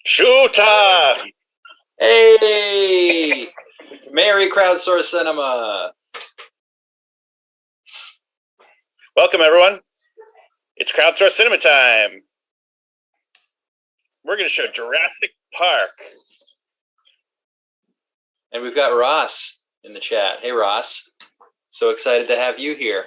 Shooter! Hey! Merry Crowdsourced Cinema! Welcome, everyone. It's Crowdsourced Cinema time. We're going to show Jurassic Park. And we've got Ross in the chat. Hey, Ross. So excited to have you here.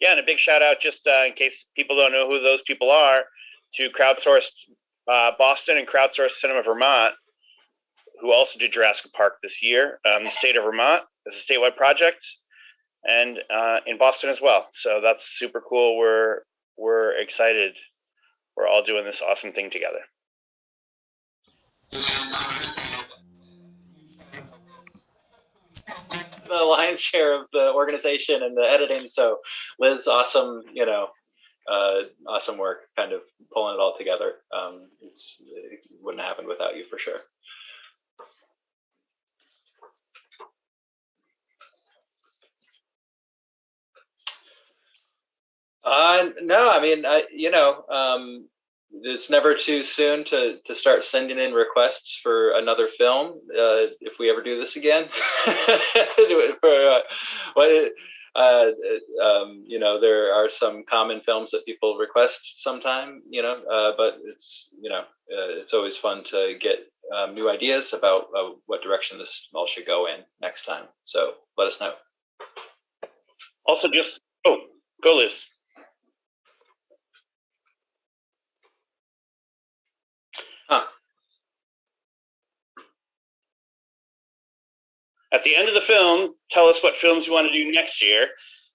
Yeah, and a big shout out, just in case people don't know who those people are, to Crowdsourced Boston and Crowdsourced Cinema Vermont, who also did Jurassic Park this year. The state of Vermont is a statewide project, and in Boston as well. So that's super cool. We're excited. We're all doing this awesome thing together. The lion's share of the organization and the editing. So Liz, awesome, awesome work, kind of pulling it all together. It wouldn't have happened without you for sure. No, I mean, it's never too soon to start sending in requests for another film if we ever do this again. There are some common films that people request sometime, but it's always fun to get new ideas about what direction this all should go in next time. So let us know. Also, just go Liz. At the end of the film, tell us what films you want to do next year,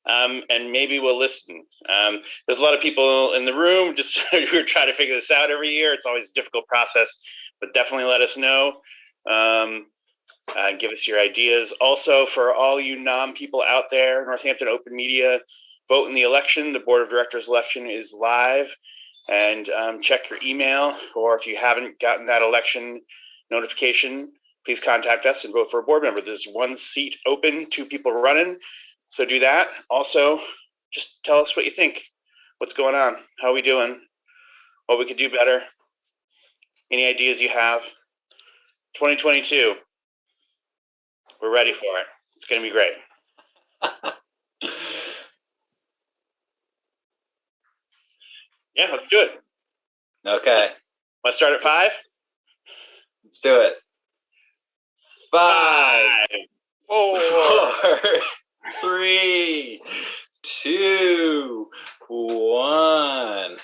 and maybe we'll listen. There's a lot of people in the room just who are trying to figure this out every year. It's always a difficult process, but definitely let us know. Give us your ideas. Also, for all you people out there, Northampton Open Media, vote in the election. The Board of Directors election is live, and check your email, or if you haven't gotten that election notification, please contact us and vote for a board member. There's one seat open, 2 people running, so do that. Also, just tell us what you think. What's going on? How are we doing? What we could do better? Any ideas you have? 2022. We're ready for it. It's going to be great. Yeah, let's do it. Okay. Let's start at 5? Let's do it. 5, 4, 3, 2, 1.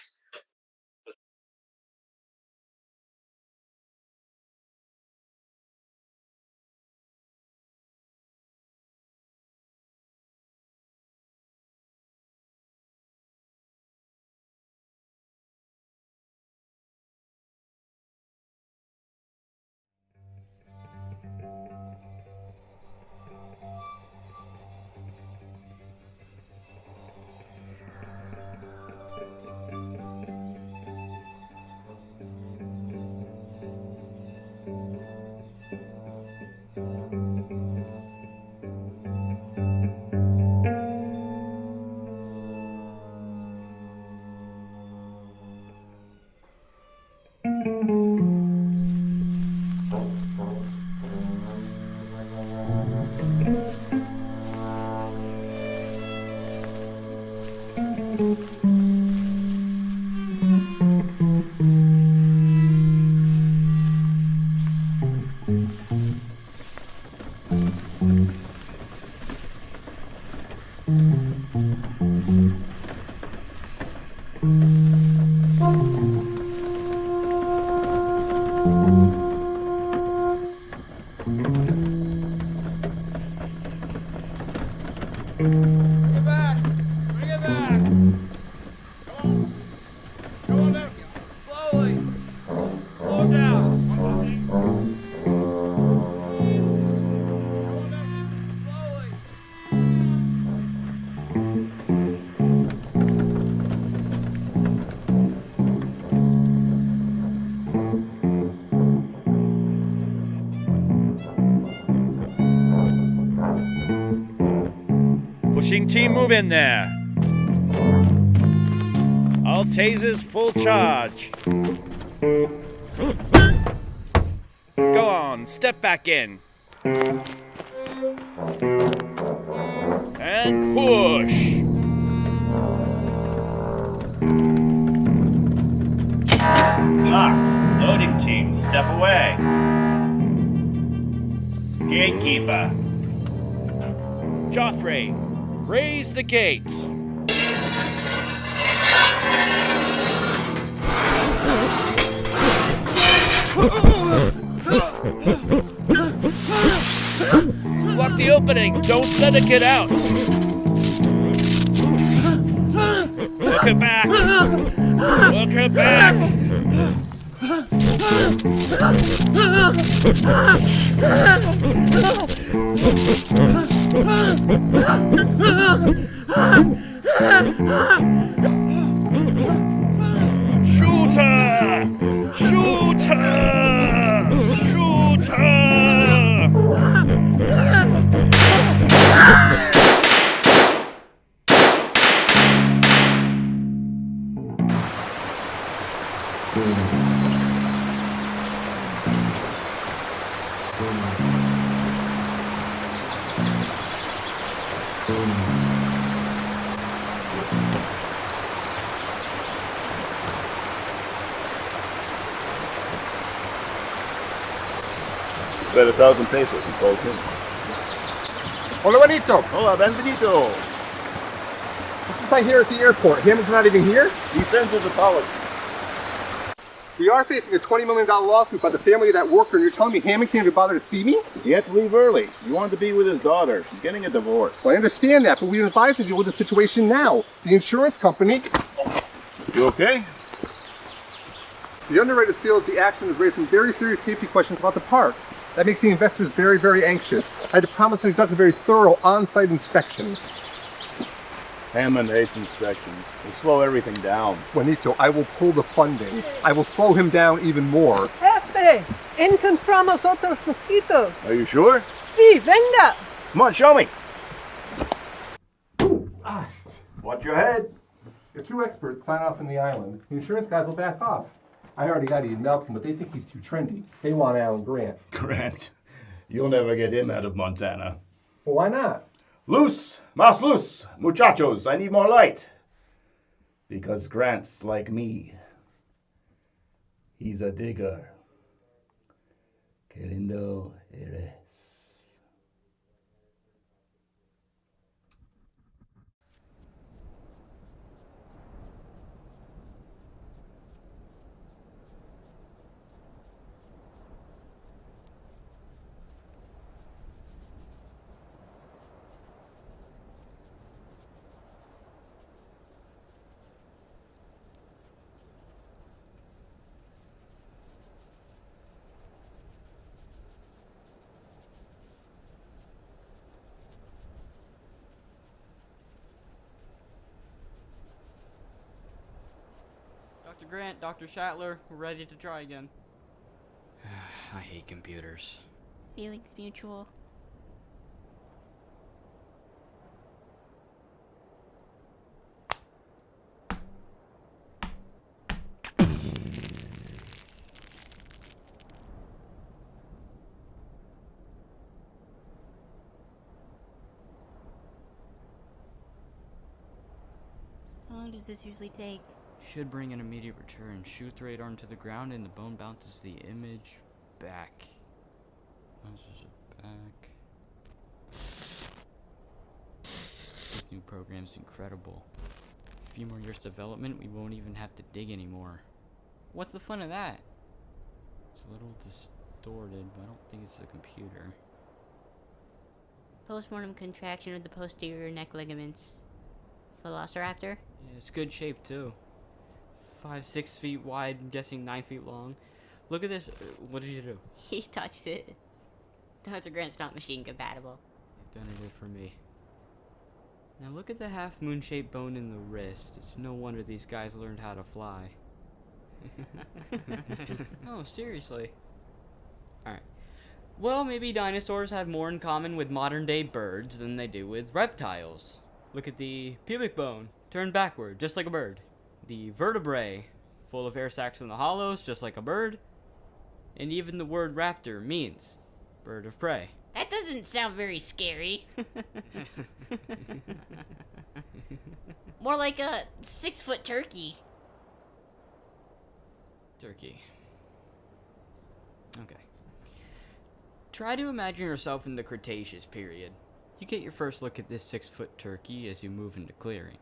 Come on now. Slowly. Pushing team, move in there. All tasers full charge. Go on, step back in. And push. Locked. Loading team, step away. Gatekeeper. Joffrey, raise the gate. Block the opening. Don't let it get out. Work her back. Work her back. Shoot her! Shoot her! Shoot her! Bet 1,000 pesos he calls him. Hola, Benito. Hola, Benito. What's this I hear at the airport? Hammond's not even here? He sends his apology. We are facing a $20 million lawsuit by the family of that worker, and you're telling me Hammond can't even bother to see me? He had to leave early. He wanted to be with his daughter. She's getting a divorce. Well, I understand that, but we advise to deal with the situation now. The insurance company... You okay? The underwriters feel that the accident has raised some very serious safety questions about the park. That makes the investors very, very anxious. I had to promise to conduct a very thorough on-site inspection. Hammond hates inspections. They slow everything down. Juanito, I will pull the funding. I will slow him down even more. Jefe, encontramos otros mosquitos. Are you sure? Sí, venga. Come on, show me. Watch your head. If two experts sign off on the island, the insurance guys will back off. I already got Ian Malcolm, but they think he's too trendy. They want Alan Grant. Grant. You'll never get him out of Montana. Well, why not? Luz, más luz. Muchachos, I need more light. Because Grant's like me. He's a digger. Que lindo eres. Dr. Grant, Dr. Shatler, we're ready to try again. I hate computers. Feelings mutual. How long does this usually take? Should bring an immediate return. Shoot the radar into the ground and the bone bounces the image back. Bounces it back. This new program's incredible. A few more years development, we won't even have to dig anymore. What's the fun of that? It's a little distorted, but I don't think it's the computer. Postmortem contraction of the posterior neck ligaments. Velociraptor? Yeah, it's good shape too. 5-6 feet wide, I'm guessing 9 feet long. Look at this. What did you do? He touched it. Dr. Grant's not machine compatible. You've done it for me. Now look at the half moon shaped bone in the wrist. It's no wonder these guys learned how to fly. No, seriously. Alright. Well, maybe dinosaurs have more in common with modern day birds than they do with reptiles. Look at the pubic bone, turned backward, just like a bird. The vertebrae, full of air sacs in the hollows, just like a bird. And even the word raptor means bird of prey. That doesn't sound very scary. More like a 6-foot turkey. Turkey. Okay. Try to imagine yourself in the Cretaceous period. You get your first look at this 6-foot turkey as you move into clearing.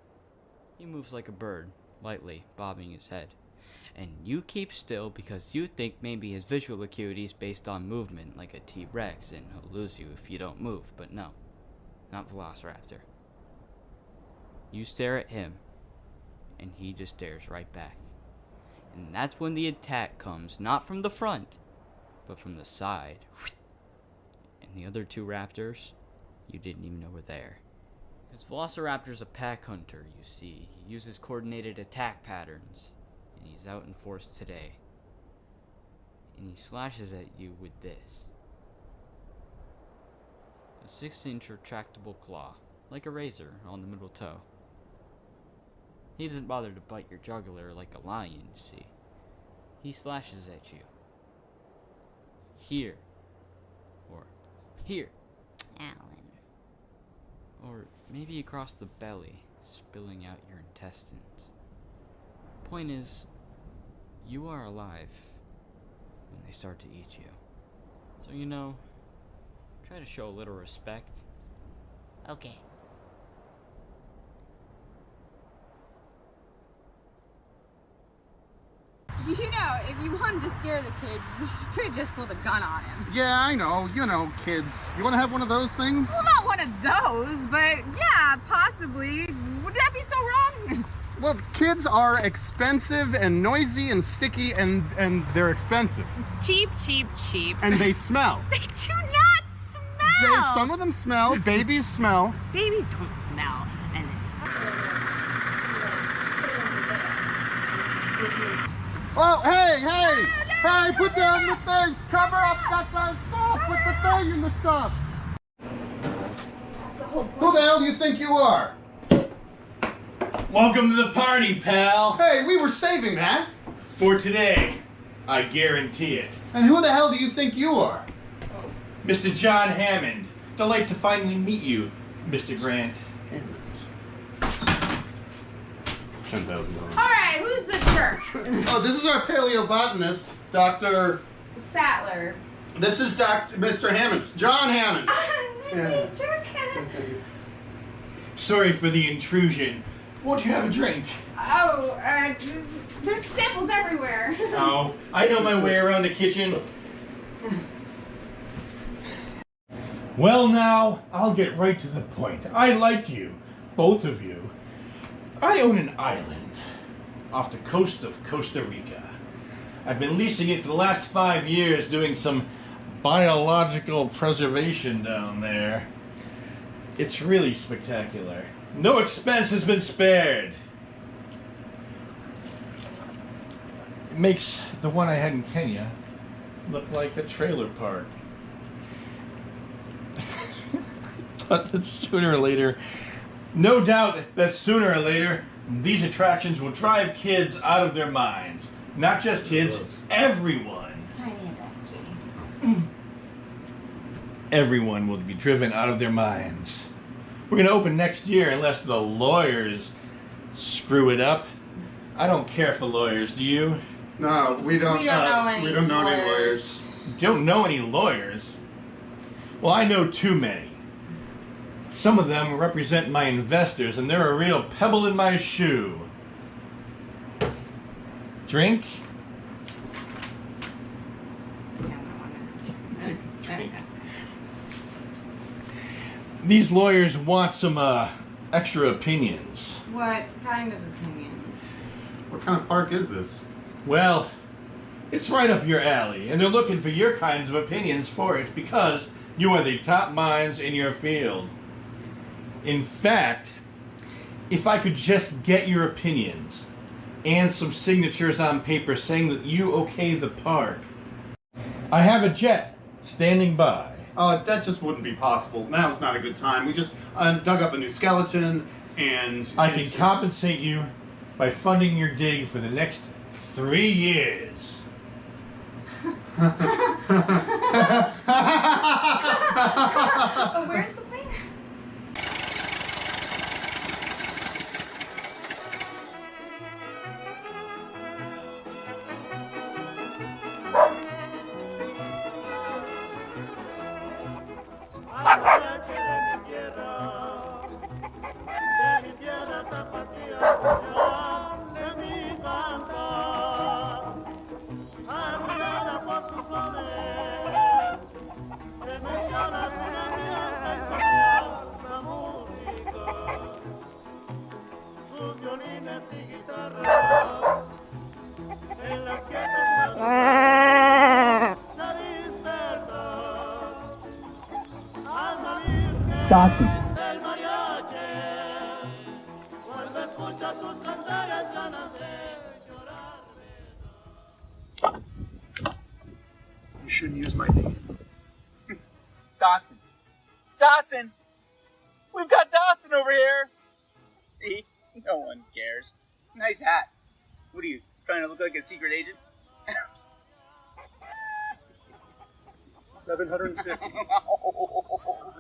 He moves like a bird, lightly bobbing his head. And you keep still because you think maybe his visual acuity is based on movement like a T-Rex and he'll lose you if you don't move, but no. Not Velociraptor. You stare at him, and he just stares right back. And that's when the attack comes, not from the front, but from the side. And the other 2 raptors, you didn't even know were there. Because Velociraptor's a pack hunter, you see. He uses coordinated attack patterns, and he's out in force today. And he slashes at you with this. A 6-inch retractable claw, like a razor on the middle toe. He doesn't bother to bite your jugular like a lion, you see. He slashes at you. Here. Or here. Alan. Or maybe across the belly, spilling out your intestines. Point is, you are alive when they start to eat you. So try to show a little respect. Okay. You know, if you wanted to scare the kid, you could have just pulled a gun on him. Yeah, I know. You know, kids. You want to have one of those things? Well, not one of those, but yeah, possibly. Would that be so wrong? Well, kids are expensive and noisy and sticky, and they're expensive. Cheap, cheap, cheap. And they smell. They do not smell. Some of them smell. Babies smell. Babies don't smell. And Oh, hey, put down the thing. Cover up that stuff. Put the thing in the stuff. Who the hell do you think you are? Welcome to the party, pal. Hey, we were saving that. For today, I guarantee it. And who the hell do you think you are? Mr. John Hammond. Delight to finally meet you, Mr. Grant. all right, who's the jerk? Oh, this is our paleobotanist, Dr. Sattler. This is Mr. Hammond, John Hammond. Mr. Jerk. Sorry for the intrusion. Won't you have a drink? Oh, there's samples everywhere. Oh, I know my way around the kitchen. Well now, I'll get right to the point. I like you, both of you. I own an island off the coast of Costa Rica. I've been leasing it for the last 5 years, doing some biological preservation down there. It's really spectacular. No expense has been spared. It makes the one I had in Kenya look like a trailer park. But that sooner or later, no doubt that sooner or later, these attractions will drive kids out of their minds. Not just kids, everyone. Tiny and back, sweetie. Everyone will be driven out of their minds. We're going to open next year unless the lawyers screw it up. I don't care for lawyers, do you? No, we don't know any lawyers. You don't know any lawyers? Well, I know too many. Some of them represent my investors, and they're a real pebble in my shoe. Drink? Drink. These lawyers want some extra opinions. What kind of opinion? What kind of park is this? Well, it's right up your alley, and they're looking for your kinds of opinions for it because you are the top minds in your field. In fact, if I could just get your opinions and some signatures on paper saying that you okay the park, I have a jet standing by. That just wouldn't be possible. Now's not a good time. We just dug up a new skeleton, And I can compensate you by funding your dig for the next 3 years. Oh, where's the plane? Dawson. You shouldn't use my name. Dodson. Dodson! We've got Dodson over here! See? No one cares. Nice hat. What are you, trying to look like a secret agent? 750.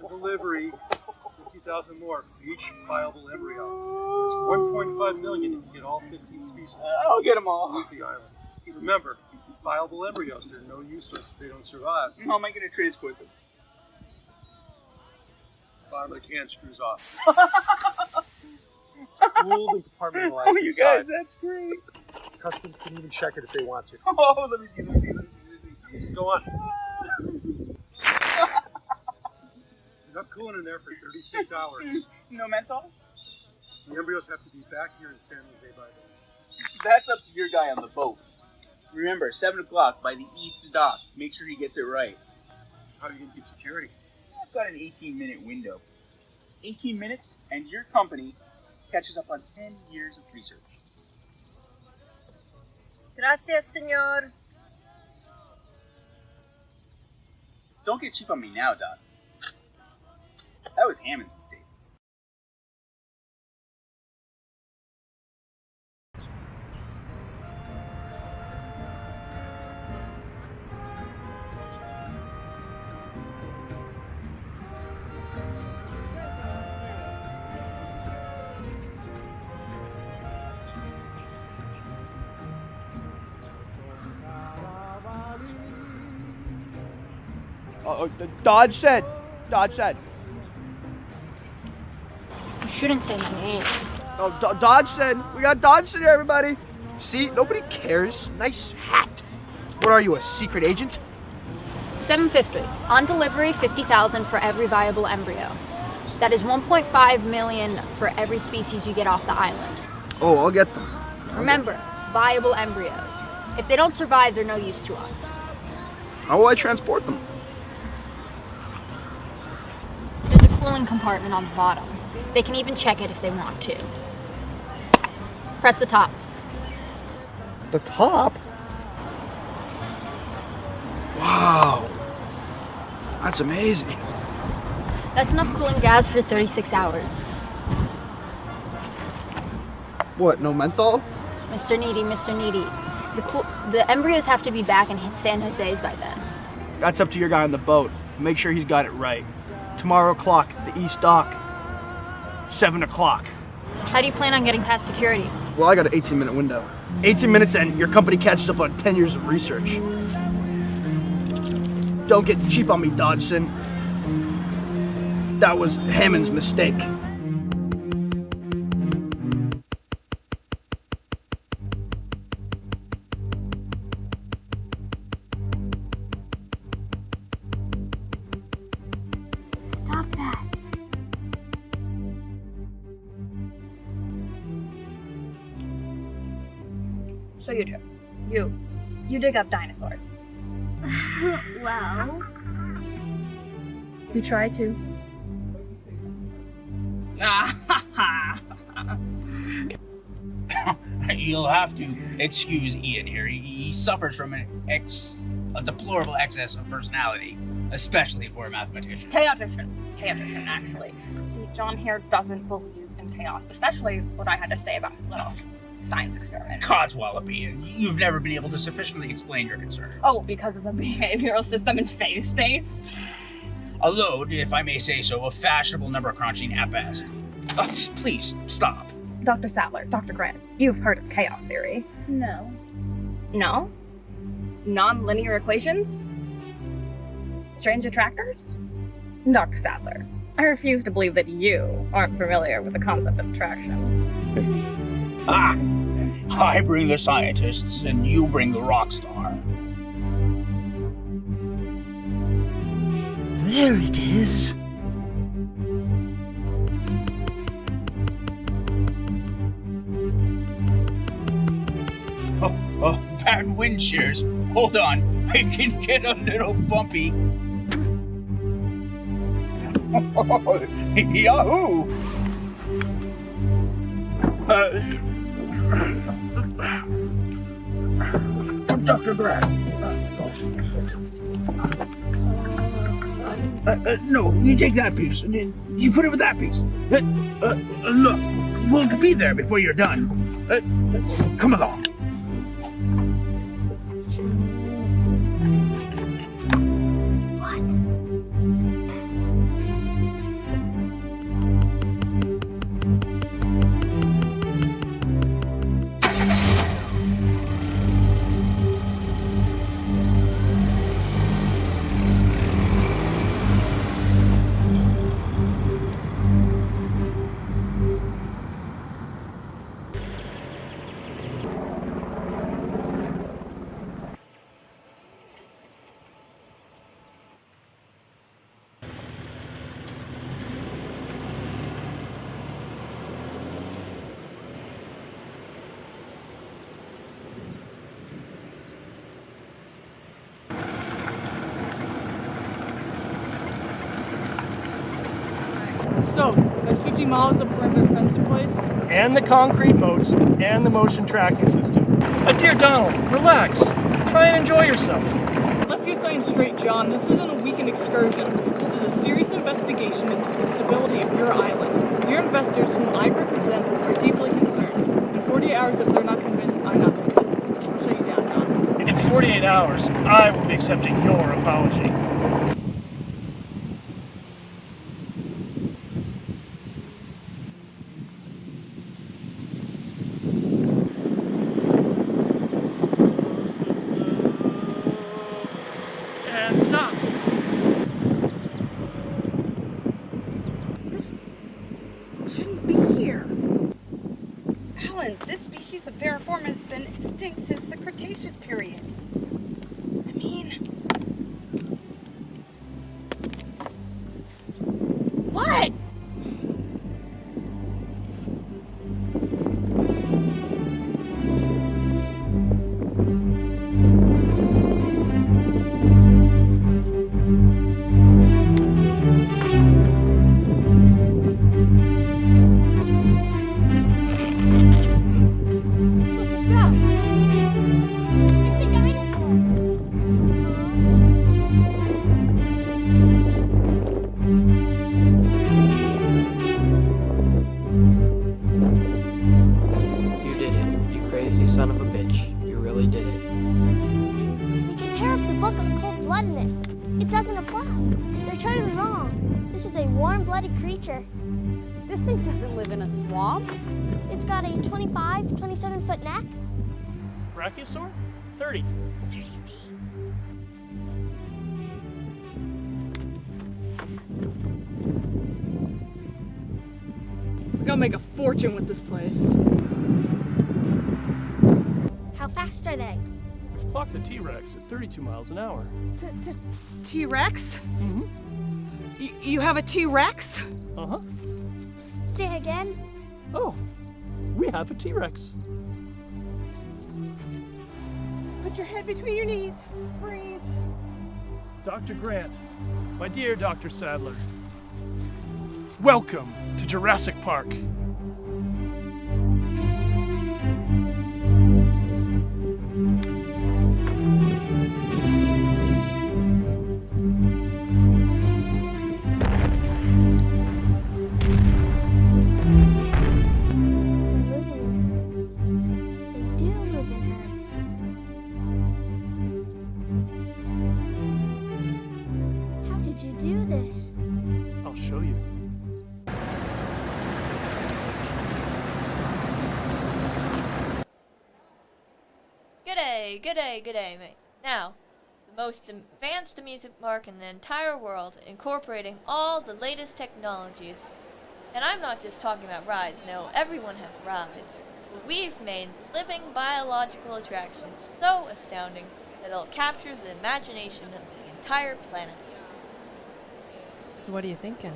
Delivery, 50,000 more for each viable embryo. It's 1.5 million if you get all 15 species. I'll get them all. Off the island. Remember, viable embryos, they're no use to us if they don't survive. How am I going to transport them? Bottom of the can screws off. It's cooled and compartmentalized. Oh, you guys, that's great. Customs can even check it if they want to. Oh, let me see. Go on. There's enough cooling in there for 36 hours. No menthol? The embryos have to be back here in San Jose by then. That's up to your guy on the boat. Remember, 7 o'clock by the east dock. Make sure he gets it right. How are you going to get security? I've got an 18-minute window. 18 minutes, and your company catches up on 10 years of research. Gracias, señor. Don't get cheap on me now, Dawson. That was Hammond's mistake. Dodson! You shouldn't say my name. Oh, Dodson! We got Dodson here, everybody! See, nobody cares. Nice hat. What are you, a secret agent? 750. On delivery, 50,000 for every viable embryo. That is 1.5 million for every species you get off the island. Oh, I'll get them. Remember, viable embryos. If they don't survive, they're no use to us. How will I transport them? There's a cooling compartment on the bottom. They can even check it if they want to. Press the top. The top? Wow. That's amazing. That's enough cooling gas for 36 hours. What, no menthol? Mr. Needy. The embryos have to be back in San Jose's by then. That's up to your guy on the boat. Make sure he's got it right. Tomorrow o'clock, the east dock. 7 o'clock. How do you plan on getting past security? Well, I got an 18-minute window. 18 minutes and your company catches up on 10 years of research. Don't get cheap on me, Dodson. That was Hammond's mistake. Stop that. So you do. You dig up dinosaurs. Well, We try to. You'll have to excuse Ian here. He suffers from a deplorable excess of personality, especially for a mathematician. Chaotician, actually. See, John here doesn't believe in and chaos, especially what I had to say about his little science experiment. Codswallopy, you've never been able to sufficiently explain your concern. Oh, because of the behavioral system in phase space? A load, if I may say so, of fashionable number crunching at best. Please, stop. Dr. Sadler, Dr. Grant, you've heard of chaos theory. No. No? Non-linear equations? Strange attractors? Dr. Sadler, I refuse to believe that you aren't familiar with the concept of attraction. Ah! I bring the scientists, and you bring the rock star. There it is. Oh, bad wind shears. Hold on, it can get a little bumpy. Yahoo! Dr. Grant. No, you take that piece, and you put it with that piece. Look, we'll be there before you're done. Come along. So, got 50 miles of perimeter fence in place. And the concrete boats, and the motion tracking system. Dear Donald, relax. Try and enjoy yourself. Let's get something straight, John. This isn't a weekend excursion. This is a serious investigation into the stability of your island. Your investors, whom I represent, are deeply concerned. In 48 hours, if they're not convinced, I'm not convinced. I'll shut you down, John. In 48 hours, I will be accepting your apology. This thing doesn't live in a swamp. It's got a 27-foot neck. Brachiosaur? 30. 30 feet. We're gonna make a fortune with this place. How fast are they? Clock the T-Rex at 32 miles an hour. T-Rex? Mm-hmm. You have a T-Rex? Uh-huh. Say again? Oh, we have a T-Rex. Put your head between your knees. Breathe. Dr. Grant, my dear Dr. Sadler, welcome to Jurassic Park. G'day, mate. Now, the most advanced amusement park in the entire world, incorporating all the latest technologies. And I'm not just talking about rides, no, everyone has rides. But we've made living biological attractions so astounding that it'll capture the imagination of the entire planet. So what are you thinking?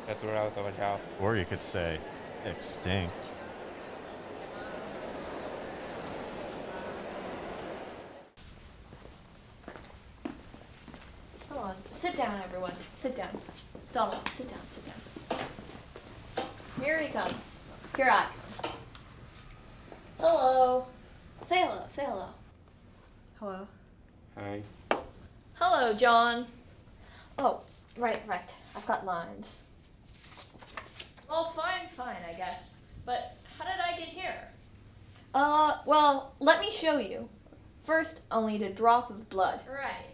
That we're out of a job. Or you could say, extinct. Come on, sit down, everyone. Sit down. Donald, sit down, sit down. Here he comes. Here I come. Hello. Say hello, say hello. Hello. Hi. Hello, John. Oh, right. I've got lines. Well, fine, I guess. But how did I get here? Well, let me show you. First, I'll need a drop of blood. Right.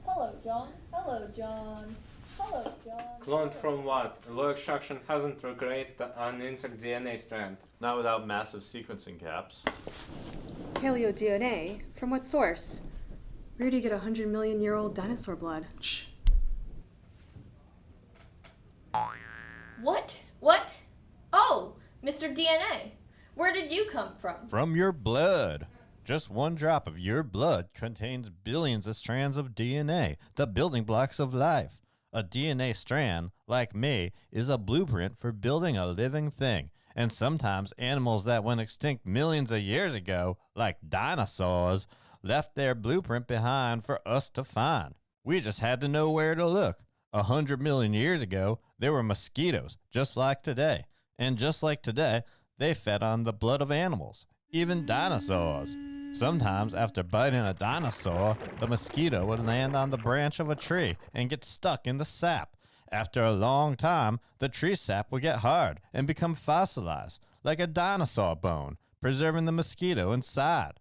Hello, John. Hello, John. Hello, John. Cloned from what? Low extraction hasn't recreated an intact DNA strand. Not without massive sequencing caps. Paleo DNA? From what source? Where do you get 100 million year old dinosaur blood? Shh. What? Oh, Mr. DNA. Where did you come from? From your blood. Just one drop of your blood contains billions of strands of DNA, the building blocks of life. A DNA strand, like me, is a blueprint for building a living thing. And sometimes animals that went extinct millions of years ago, like dinosaurs, left their blueprint behind for us to find. We just had to know where to look. 100 million years ago, there were mosquitoes, just like today. And just like today, they fed on the blood of animals, even dinosaurs. Sometimes, after biting a dinosaur, the mosquito would land on the branch of a tree and get stuck in the sap. After a long time, the tree sap would get hard and become fossilized, like a dinosaur bone, preserving the mosquito inside.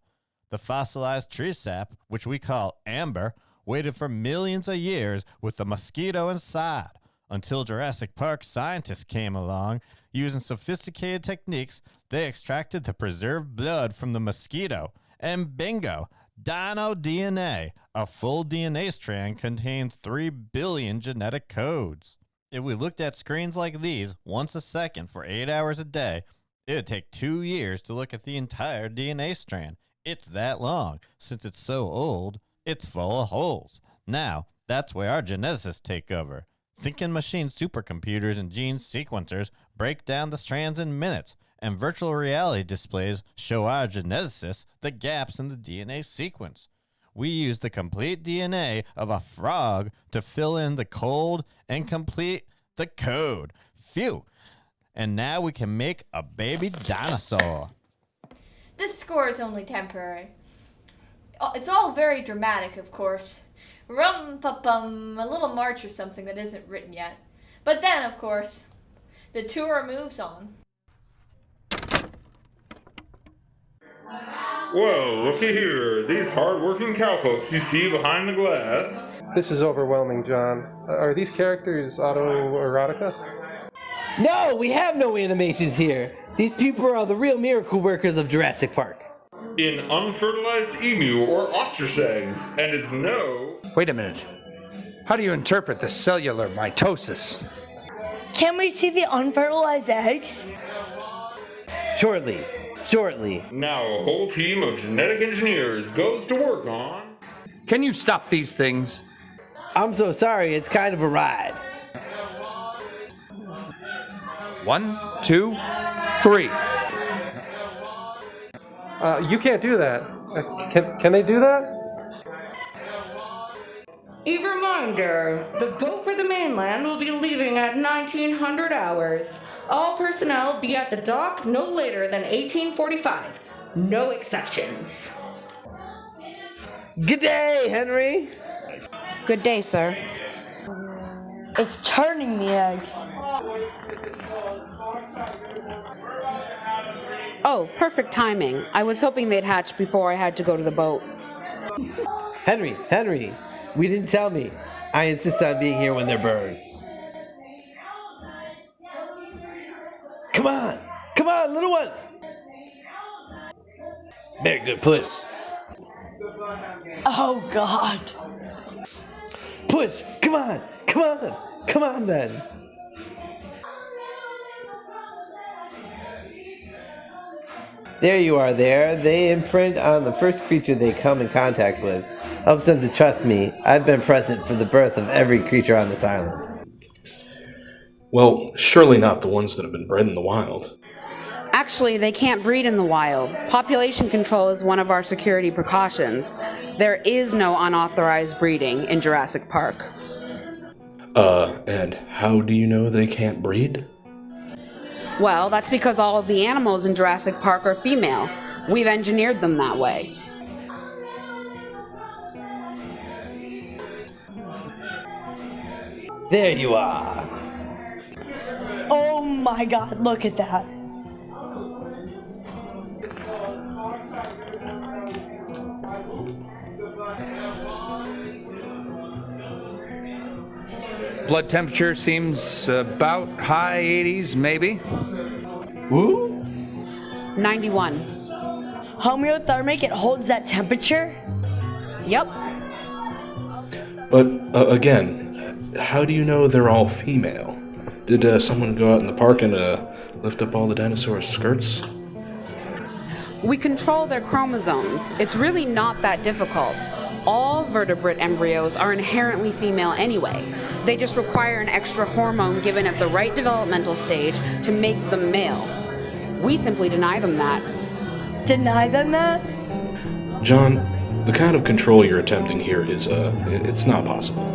The fossilized tree sap, which we call amber, waited for millions of years with the mosquito inside, until Jurassic Park scientists came along. Using sophisticated techniques, they extracted the preserved blood from the mosquito. And bingo, dino DNA, a full DNA strand contains 3 billion genetic codes. If we looked at screens like these once a second for 8 hours a day, it would take 2 years to look at the entire DNA strand. It's that long. Since it's so old, it's full of holes. Now, that's where our geneticists take over. Thinking machine supercomputers and gene sequencers break down the strands in minutes, and virtual reality displays show our geneticists the gaps in the DNA sequence. We use the complete DNA of a frog to fill in the cold and complete the code. Phew! And now we can make a baby dinosaur. This score is only temporary. It's all very dramatic, of course. Rum-pa-pum, a little march or something that isn't written yet. But then, of course, the tour moves on. Whoa, looky here. These hard-working cowpokes you see behind the glass. This is overwhelming, John. Are these characters autoerotica? No, we have no animations here. These people are the real miracle workers of Jurassic Park. In unfertilized emu or ostrich eggs, and it's no... Wait a minute. How do you interpret the cellular mitosis? Can we see the unfertilized eggs? Shortly. Now a whole team of genetic engineers goes to work on... Can you stop these things? I'm so sorry, it's kind of a ride. 1, 2, 3. You can't do that. Can they do that? A reminder, the boat for the mainland will be leaving at 1900 hours. All personnel be at the dock no later than 1845. No exceptions. Good day, Henry. Good day, sir. It's turning the eggs. Oh, perfect timing. I was hoping they'd hatch before I had to go to the boat. Henry, we didn't tell me. I insist on being here when they're burned. Come on! on, little one. Very good, Puss. Oh, God. Puss, come on, come on, come on then. There you are there. They imprint on the first creature they come in contact with. Helps them to trust me. I've been present for the birth of every creature on this island. Well, surely not the ones that have been bred in the wild. Actually, they can't breed in the wild. Population control is one of our security precautions. There is no unauthorized breeding in Jurassic Park. And how do you know they can't breed? Well, that's because all of the animals in Jurassic Park are female. We've engineered them that way. There you are. Oh my God, look at that. Blood temperature seems about high 80s, maybe. Woo? 91. Homeothermic, it holds that temperature? Yep. But, again, how do you know they're all female? Did someone go out in the park and lift up all the dinosaurs' skirts? We control their chromosomes. It's really not that difficult. All vertebrate embryos are inherently female anyway. They just require an extra hormone given at the right developmental stage to make them male. We simply deny them that. Deny them that? John, the kind of control you're attempting here is, it's not possible.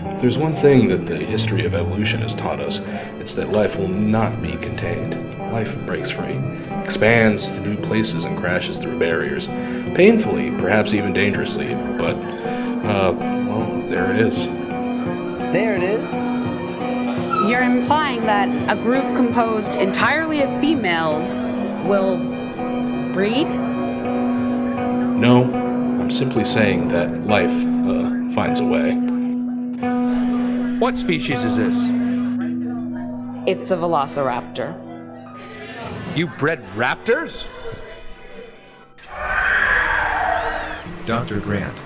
If there's one thing that the history of evolution has taught us, it's that life will not be contained. Life breaks free, expands to new places and crashes through barriers. Painfully, perhaps even dangerously, but, well, there it is. There it is. You're implying that a group composed entirely of females will breed? No, I'm simply saying that life, finds a way. What species is this? It's a velociraptor. You bred raptors? Dr. Grant.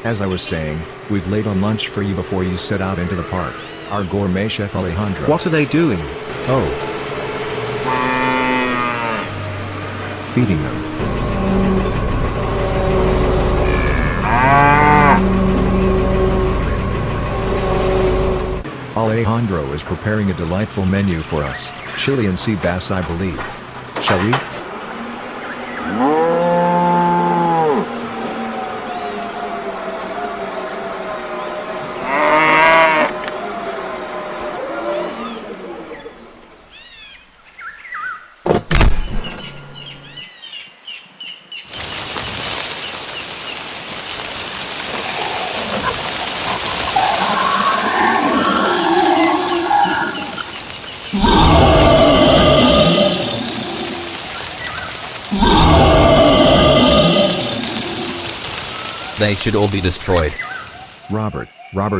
As I was saying, we've laid on lunch for you before you set out into the park. Our gourmet chef Alejandro. What are they doing? Oh. Feeding them. Alejandro is preparing a delightful menu for us. Chili and sea bass, I believe. Shall we? They should all be destroyed. Robert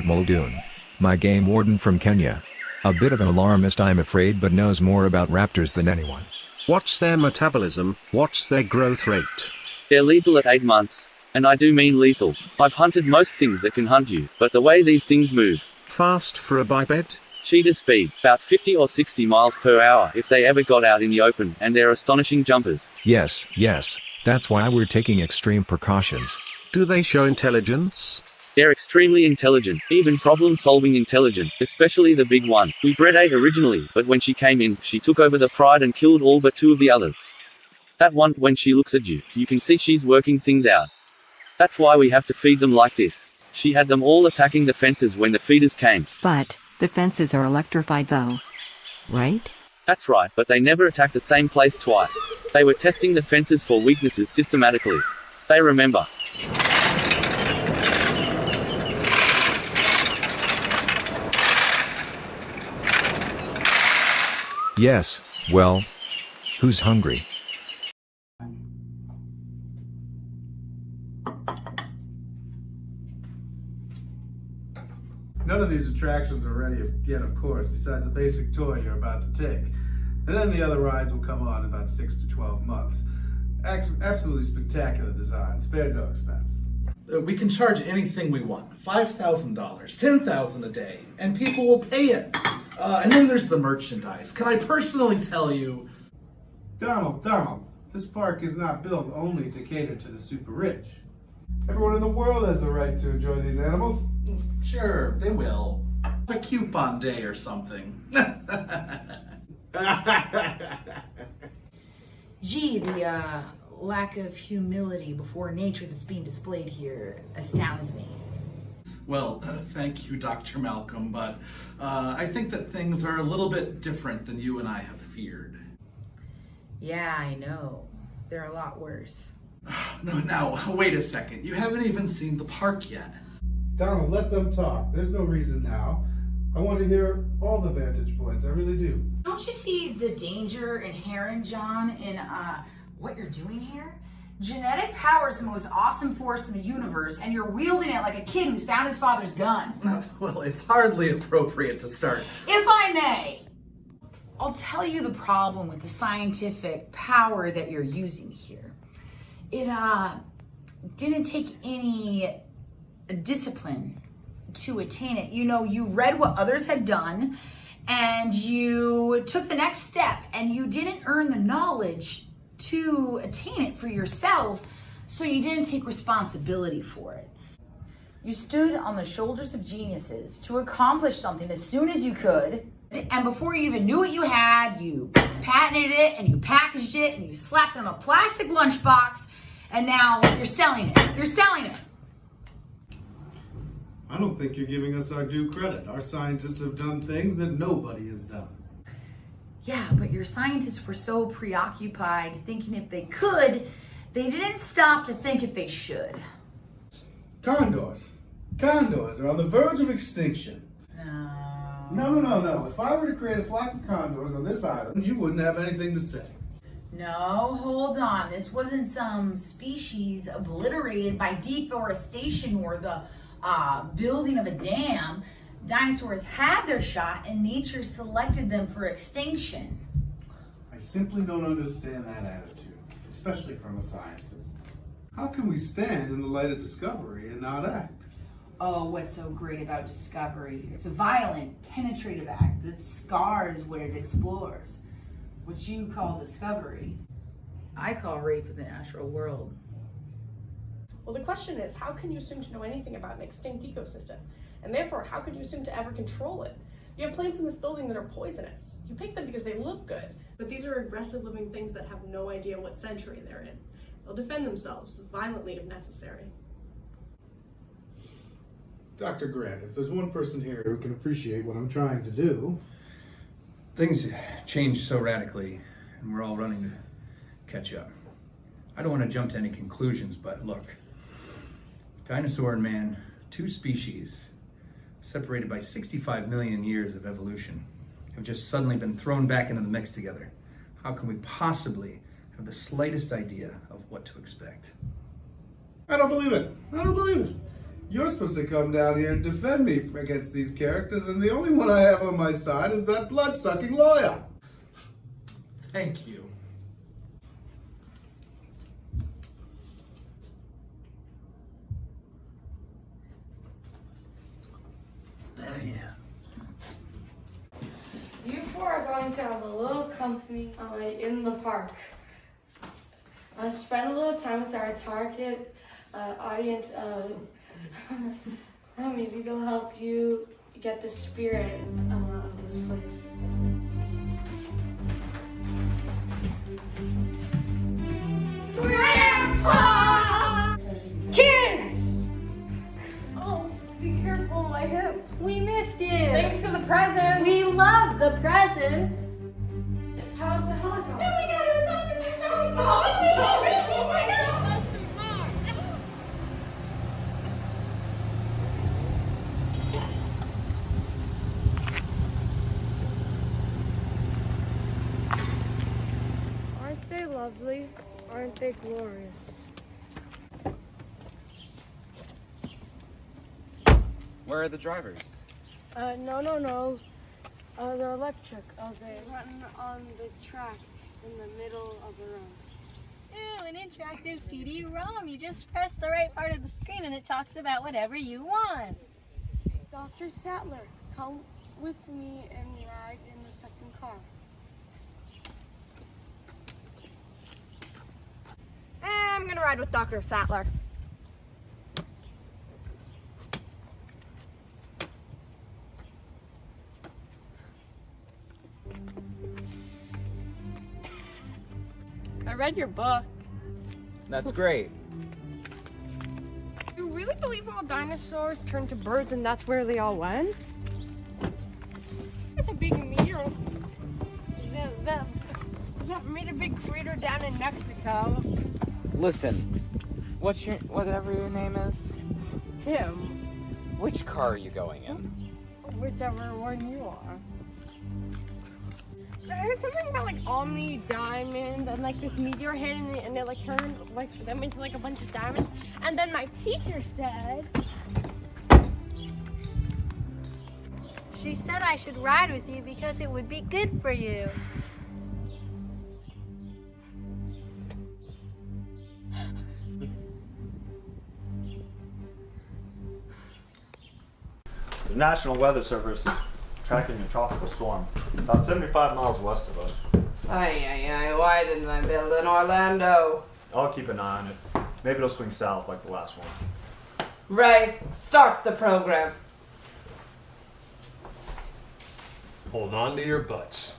Muldoon. My game warden from Kenya. A bit of an alarmist, I'm afraid, but knows more about raptors than anyone. What's their metabolism? What's their growth rate? They're lethal at 8 months. And I do mean lethal. I've hunted most things that can hunt you, but the way these things move. Fast for a biped? Cheetah speed, about 50 or 60 miles per hour if they ever got out in the open, and they're astonishing jumpers. Yes, that's why we're taking extreme precautions. Do they show intelligence? They're extremely intelligent, even problem-solving intelligent, especially the big one. We bred 8 originally, but when she came in, she took over the pride and killed all but 2 of the others. That one, when she looks at you, you can see she's working things out. That's why we have to feed them like this. She had them all attacking the fences when the feeders came. But, the fences are electrified though. Right? That's right, but they never attacked the same place twice. They were testing the fences for weaknesses systematically. They remember. Yes, well, who's hungry? None of these attractions are ready yet, of course, besides the basic tour you're about to take. and then the other rides will come on in about 6 to 12 months. Absolutely spectacular design, spared no expense. We can charge anything we want. $5,000, $10,000 a day, and people will pay it. And then there's the merchandise. Can I personally tell you? Donald, this park is not built only to cater to the super rich. Everyone in the world has the right to enjoy these animals. Sure, they will. A coupon day or something. Gee, the lack of humility before nature that's being displayed here astounds me. Well, thank you, Dr. Malcolm, but I think that things are a little bit different than you and I have feared. Yeah, I know. They're a lot worse. No, now, wait a second. You haven't even seen the park yet. Donald, let them talk. There's no reason now. I want to hear all the vantage points. I really do. Don't you see the danger inherent, John, in what you're doing here? Genetic power is the most awesome force in the universe, and you're wielding it like a kid who's found his father's gun. Well, it's hardly appropriate to start. If I may, I'll tell you the problem with the scientific power that you're using here. It didn't take any discipline to attain it. You know, you read what others had done, and you took the next step, and you didn't earn the knowledge to attain it for yourselves, so you didn't take responsibility for it. You stood on the shoulders of geniuses to accomplish something as soon as you could, and before you even knew what you had, you patented it, and you packaged it, and you slapped it on a plastic lunchbox, and now you're selling it. You're selling it. I don't think you're giving us our due credit. Our scientists have done things that nobody has done. Yeah, but your scientists were so preoccupied thinking if they could, they didn't stop to think if they should. Condors are on the verge of extinction. No. If I were to create a flock of condors on this island, you wouldn't have anything to say. No, hold on. This wasn't some species obliterated by deforestation or the building of a dam. Dinosaurs had their shot and nature selected them for extinction. I simply don't understand that attitude, especially from a scientist. How can we stand in the light of discovery and not act? Oh, what's so great about discovery? It's a violent, penetrative act that scars what it explores. What you call discovery, I call rape of the natural world. Well, the question is, how can you assume to know anything about an extinct ecosystem? And therefore, how could you assume to ever control it? You have plants in this building that are poisonous. You pick them because they look good, but these are aggressive living things that have no idea what century they're in. They'll defend themselves violently if necessary. Dr. Grant, if there's one person here who can appreciate what I'm trying to do... Things change so radically, and we're all running to catch up. I don't want to jump to any conclusions, but look. Dinosaur and man, two species, separated by 65 million years of evolution, have just suddenly been thrown back into the mix together. How can we possibly have the slightest idea of what to expect? I don't believe it. You're supposed to come down here and defend me against these characters, and the only one I have on my side is that blood-sucking lawyer. Thank you. You four are going to have a little company in the park. Spend a little time with our target audience. Maybe they'll help you get the spirit of this place. Grandpa! Kids! Oh, be careful, my hip. We missed you. Thanks for the presents. We love the presents. How's the helicopter? Oh my god, it was awesome. Oh my god. Aren't they lovely? Aren't they glorious? Where are the drivers? No. They're electric. They run on the track in the middle of the room. Ooh, an interactive CD-ROM. You just press the right part of the screen and it talks about whatever you want. Dr. Sattler, come with me and ride in the second car. I'm gonna ride with Dr. Sattler. I read your book. That's great. You really believe all dinosaurs turned to birds and that's where they all went? It's a big meteor that made a big crater down in Mexico. Listen, whatever your name is? Tim, Which car are you going in? whichever one you are. So I heard something about like Omni Diamond and like this meteor hit and it like turned like them into like a bunch of diamonds. And then my teacher said, She said I should ride with you because it would be good for you. The National Weather Service is tracking a tropical storm about 75 miles west of us. Why didn't I build in Orlando? I'll keep an eye on it. Maybe it'll swing south like the last one. Ray, start the program. Hold on to your butts.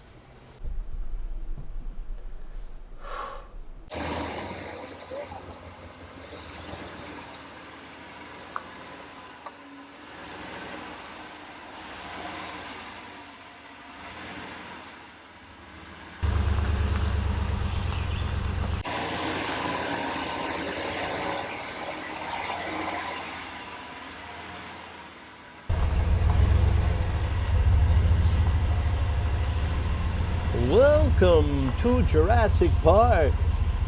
Welcome to Jurassic Park.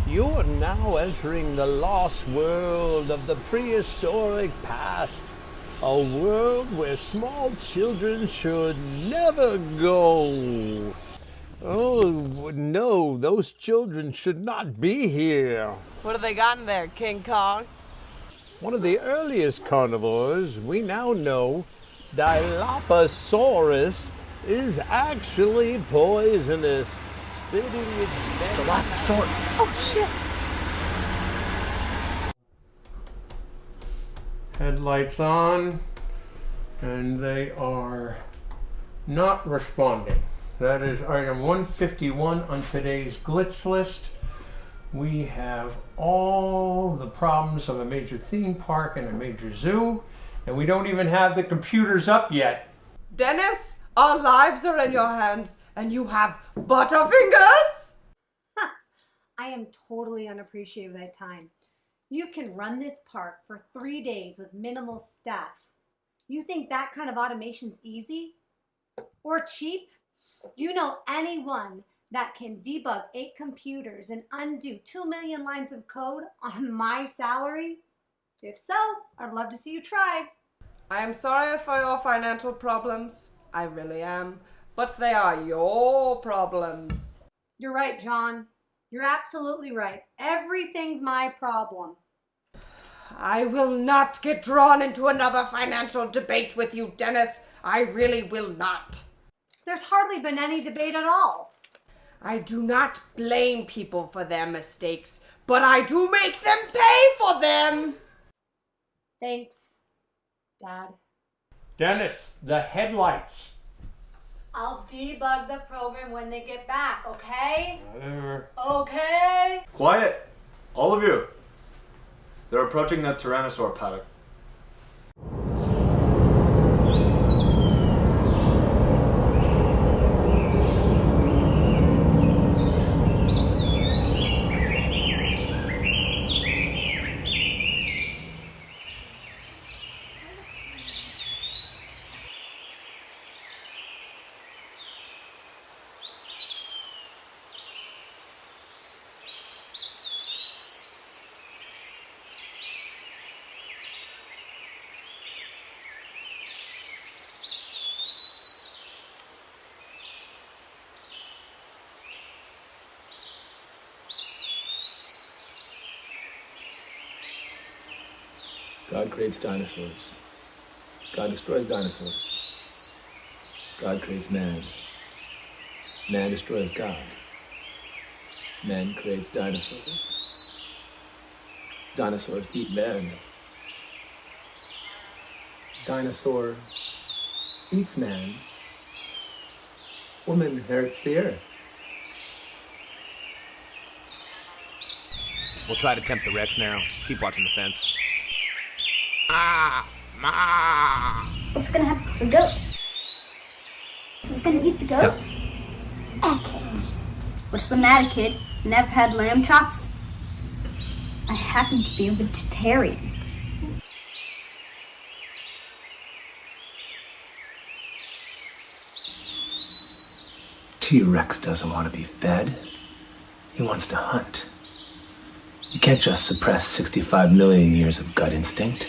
You are now entering the lost world of the prehistoric past. A world where small children should never go. Oh, no, those children should not be here. What have they got in there, King Kong? One of the earliest carnivores we now know, Dilophosaurus, is actually poisonous. Spitting its venom. Dilophosaurus. Oh shit! Headlights on, and they are not responding. That is item 151 on today's glitch list. We have all the problems of a major theme park and a major zoo, and we don't even have the computers up yet. Dennis, our lives are in your hands, and you have butterfingers? I am totally unappreciative of that time. You can run this park for 3 days with minimal staff. You think that kind of automation's easy? Or cheap? Do you know anyone that can debug 8 computers and undo 2 million lines of code on my salary? If so, I'd love to see you try. I am sorry for your financial problems. I really am. But they are your problems. You're right, John. You're absolutely right. Everything's my problem. I will not get drawn into another financial debate with you, Dennis. I really will not. There's hardly been any debate at all. I do not blame people for their mistakes, but I do make them pay for them. Thanks, Dad. Dennis, the headlights. I'll debug the program when they get back, okay? Whatever. Okay? Quiet! All of you! They're approaching that tyrannosaur paddock. God creates dinosaurs. God destroys dinosaurs. God creates man. Man destroys God. Man creates dinosaurs. Dinosaurs eat man. Dinosaur eats man. Woman inherits the earth. We'll try to tempt the Rex now. Keep watching the fence. What's gonna happen to the goat? Who's gonna eat the goat? Excellent. What's the matter, kid? Never had lamb chops? I happen to be a vegetarian. T-Rex doesn't want to be fed. He wants to hunt. You can't just suppress 65 million years of gut instinct.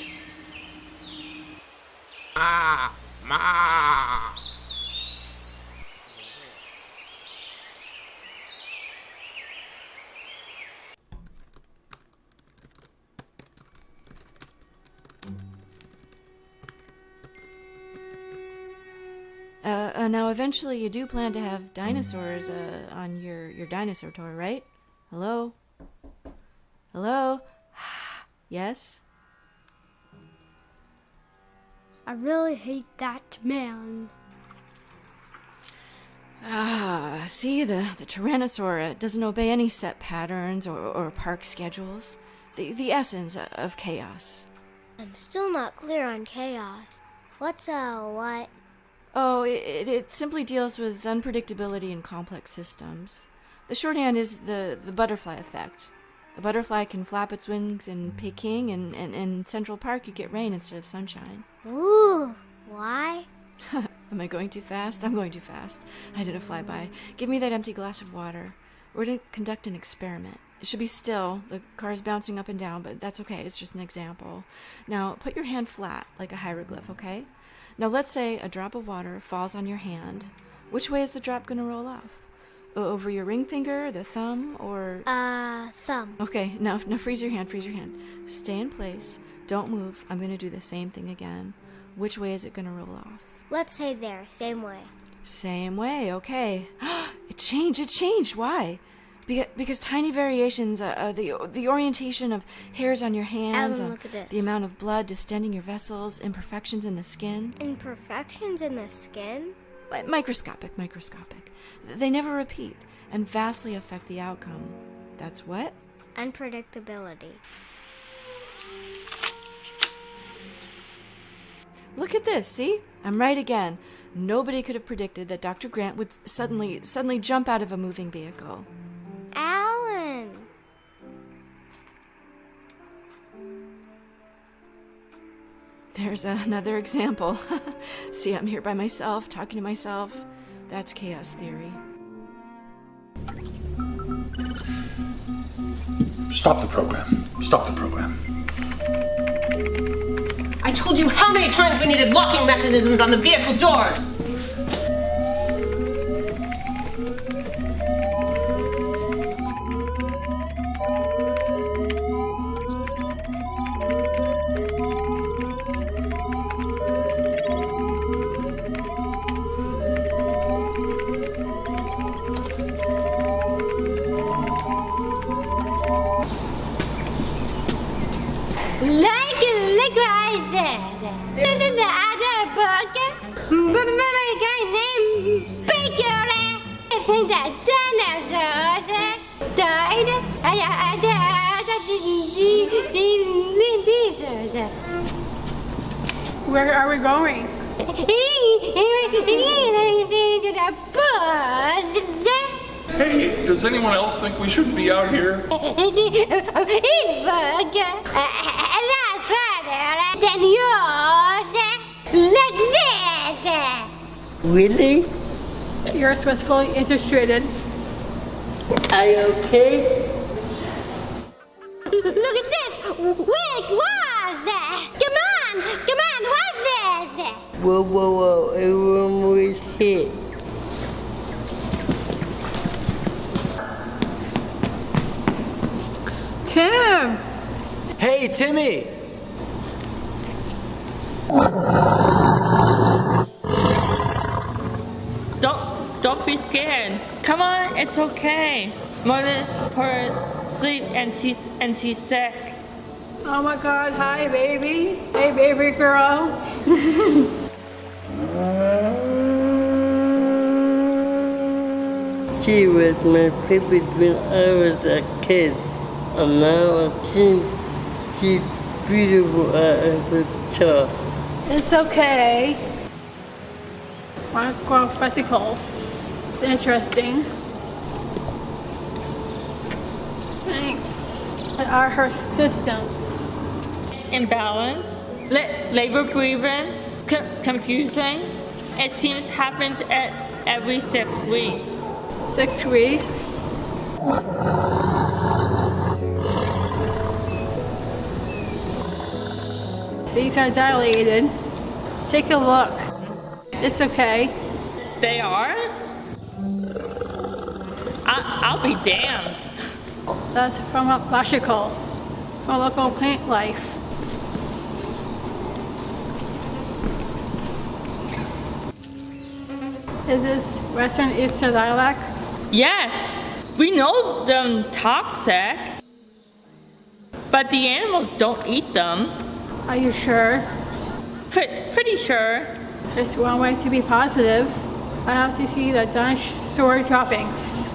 Now eventually you do plan to have dinosaurs on your dinosaur tour, right? Hello? Hello? Yes? I really hate that man. See, the Tyrannosaur doesn't obey any set patterns or park schedules. The essence of chaos. I'm still not clear on chaos. What's what? Oh, it simply deals with unpredictability in complex systems. The shorthand is the butterfly effect. A butterfly can flap its wings in Peking, and in Central Park you get rain instead of sunshine. Ooh, why? Am I going too fast? I'm going too fast. I did a flyby. Give me that empty glass of water. We're going to conduct an experiment. It should be still. The car's bouncing up and down, but that's okay. It's just an example. Now, put your hand flat, like a hieroglyph, okay? Now, let's say a drop of water falls on your hand. Which way is the drop going to roll off? Over your ring finger, the thumb, or... Thumb. Okay, now freeze your hand, Stay in place. Don't move. I'm going to do the same thing again. Which way is it going to roll off? Let's say there, same way. Same way, okay. It changed. Why? Because tiny variations, the orientation of hairs on your hands, Ellen, look at this. The amount of blood distending your vessels, imperfections in the skin. Imperfections in the skin? Microscopic. They never repeat and vastly affect the outcome. That's what? Unpredictability. Look at this, see? I'm right again. Nobody could have predicted that Dr. Grant would suddenly jump out of a moving vehicle. Alan! There's another example. See, I'm here by myself, talking to myself. That's chaos theory. Stop the program. I told you how many times we needed locking mechanisms on the vehicle doors! Like what I said. This is the other book. But my guy named Baker. I think that dinosaurs died. Where are we going? Hey, does anyone else think we shouldn't be out here? Than yours, like this. Really? Yours was fully integrated. Are you okay? Look at this. Wait, what's that? Come on, what's this? Whoa, everyone was hit. Tim! Hey, Timmy! Don't be scared. Come on, it's okay. Mother put her to sleep and she's sick. Oh my God, hi baby. Hey baby girl. She was my favorite when I was a kid. And now she's beautiful as a child. It's okay. Microfesicles. Interesting. Thanks. What are her systems? Imbalance, labor grieving, confusing. It seems happens at every 6 weeks. 6 weeks? These are dilated. Take a look. It's okay. They are? I'll be damned. That's from a logical, from local paint life. Is this Western Easter lilac? Yes, we know them toxic, but the animals don't eat them. Are you sure? Pretty sure. There's one way to be positive. I have to see the dinosaur droppings.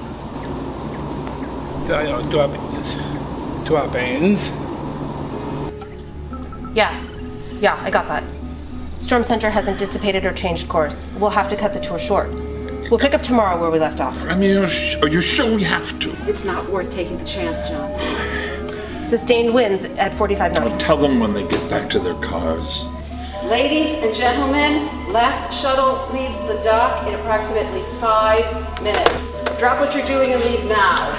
Droppings. Yeah, I got that. Storm Center hasn't dissipated or changed course. We'll have to cut the tour short. We'll pick up tomorrow where we left off. I mean, are you sure we have to? It's not worth taking the chance, John. Sustained winds at 45 knots. I'll tell them when they get back to their cars. Ladies and gentlemen, last shuttle leaves the dock in approximately 5 minutes. Drop what you're doing and leave now.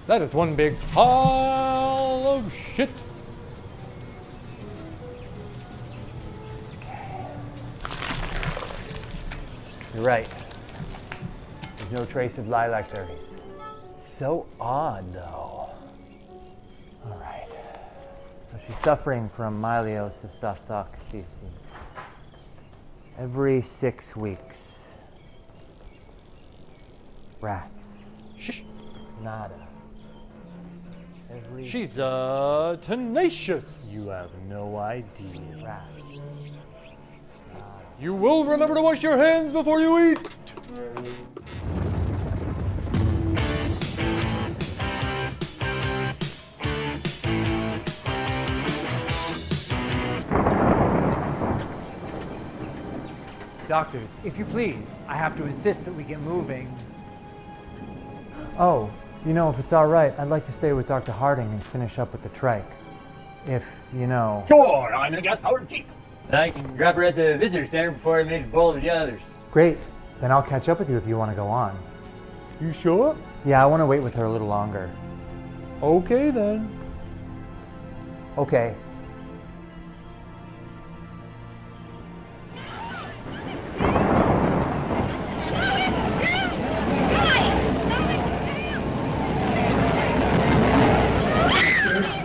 That is one big pile of shit. You're right. There's no trace of lilac berries. So odd, though. All right. So she's suffering from myelocystis. Every 6 weeks. Rats. Shh. Nada. She's tenacious. You have no idea. Rats. You will remember to wash your hands before you eat. Doctors, if you please, I have to insist that we get moving. Oh, you know, if it's all right, I'd like to stay with Dr. Harding and finish up with the trike. If, you know... Sure, I'm in a gas-powered Jeep. I can drop her at the visitor center before I make a bowl of the others. Great. Then I'll catch up with you if you want to go on. You sure? Yeah, I want to wait with her a little longer. Okay, then. Okay.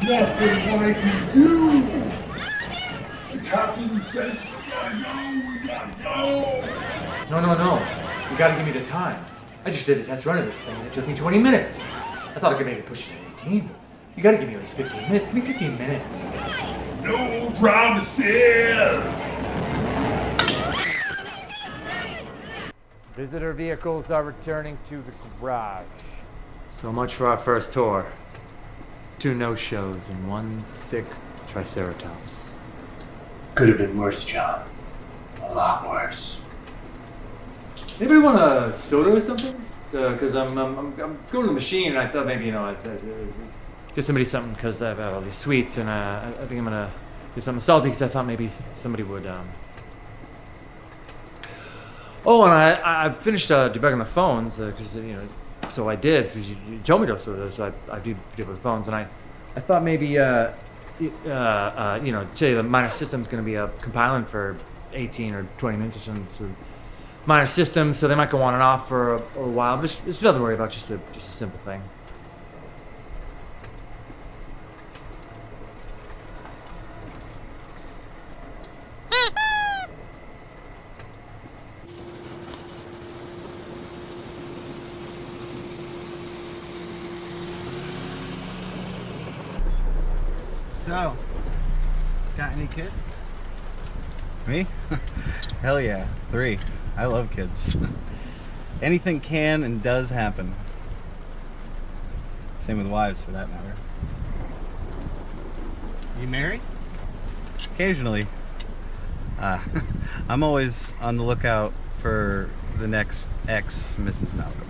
Nothing I can do. The captain says we gotta go. No. You gotta give me the time. I just did a test run of this thing and it took me 20 minutes. I thought I could maybe push it to 18, but you gotta give me at least 15 minutes. Give me 15 minutes. No promises. Visitor vehicles are returning to the garage. So much for our first tour. 2 no-shows and 1 sick Triceratops. Could have been worse, John. A lot worse. Anybody want a soda or something? Because I'm going to the machine and I thought maybe, you know, I'd get somebody something because I have all these sweets and I think I'm going to get something salty because I thought maybe somebody would... Oh, and I finished debugging the phones because, you know, so I did because you told me to, so I did with phones and I thought maybe say the minor system's going to be compiling for 18 or 20 minutes or something. It's a minor system, so they might go on and off for a while. But it's nothing to worry about, just a simple thing. So, got any kids? Me? Hell yeah, 3. I love kids. Anything can and does happen. Same with wives, for that matter. You married? Occasionally. I'm always on the lookout for the next ex Mrs. Malcolm.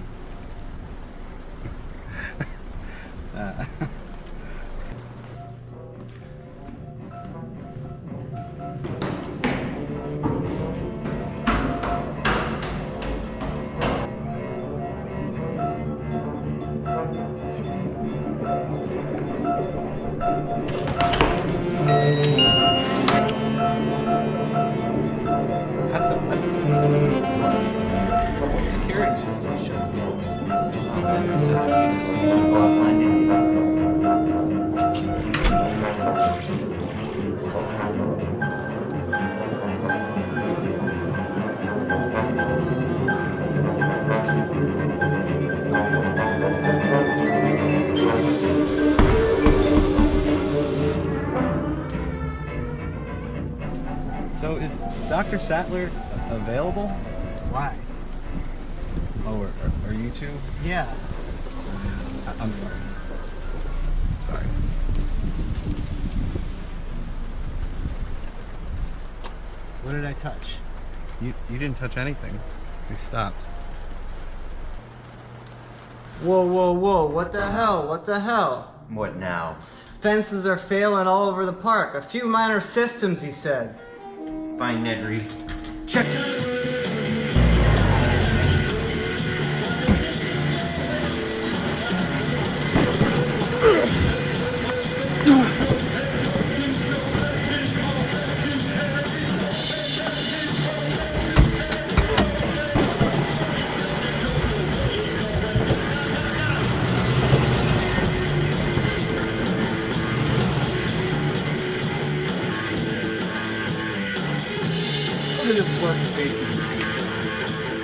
So is Dr. Sattler available? Why? Oh, are you two? Yeah. I'm sorry. Sorry. What did I touch? You didn't touch anything. We stopped. Whoa, whoa, whoa, what the hell? What the hell? What now? Fences are failing all over the park. A few minor systems, he said. Fine, Nedry. Check.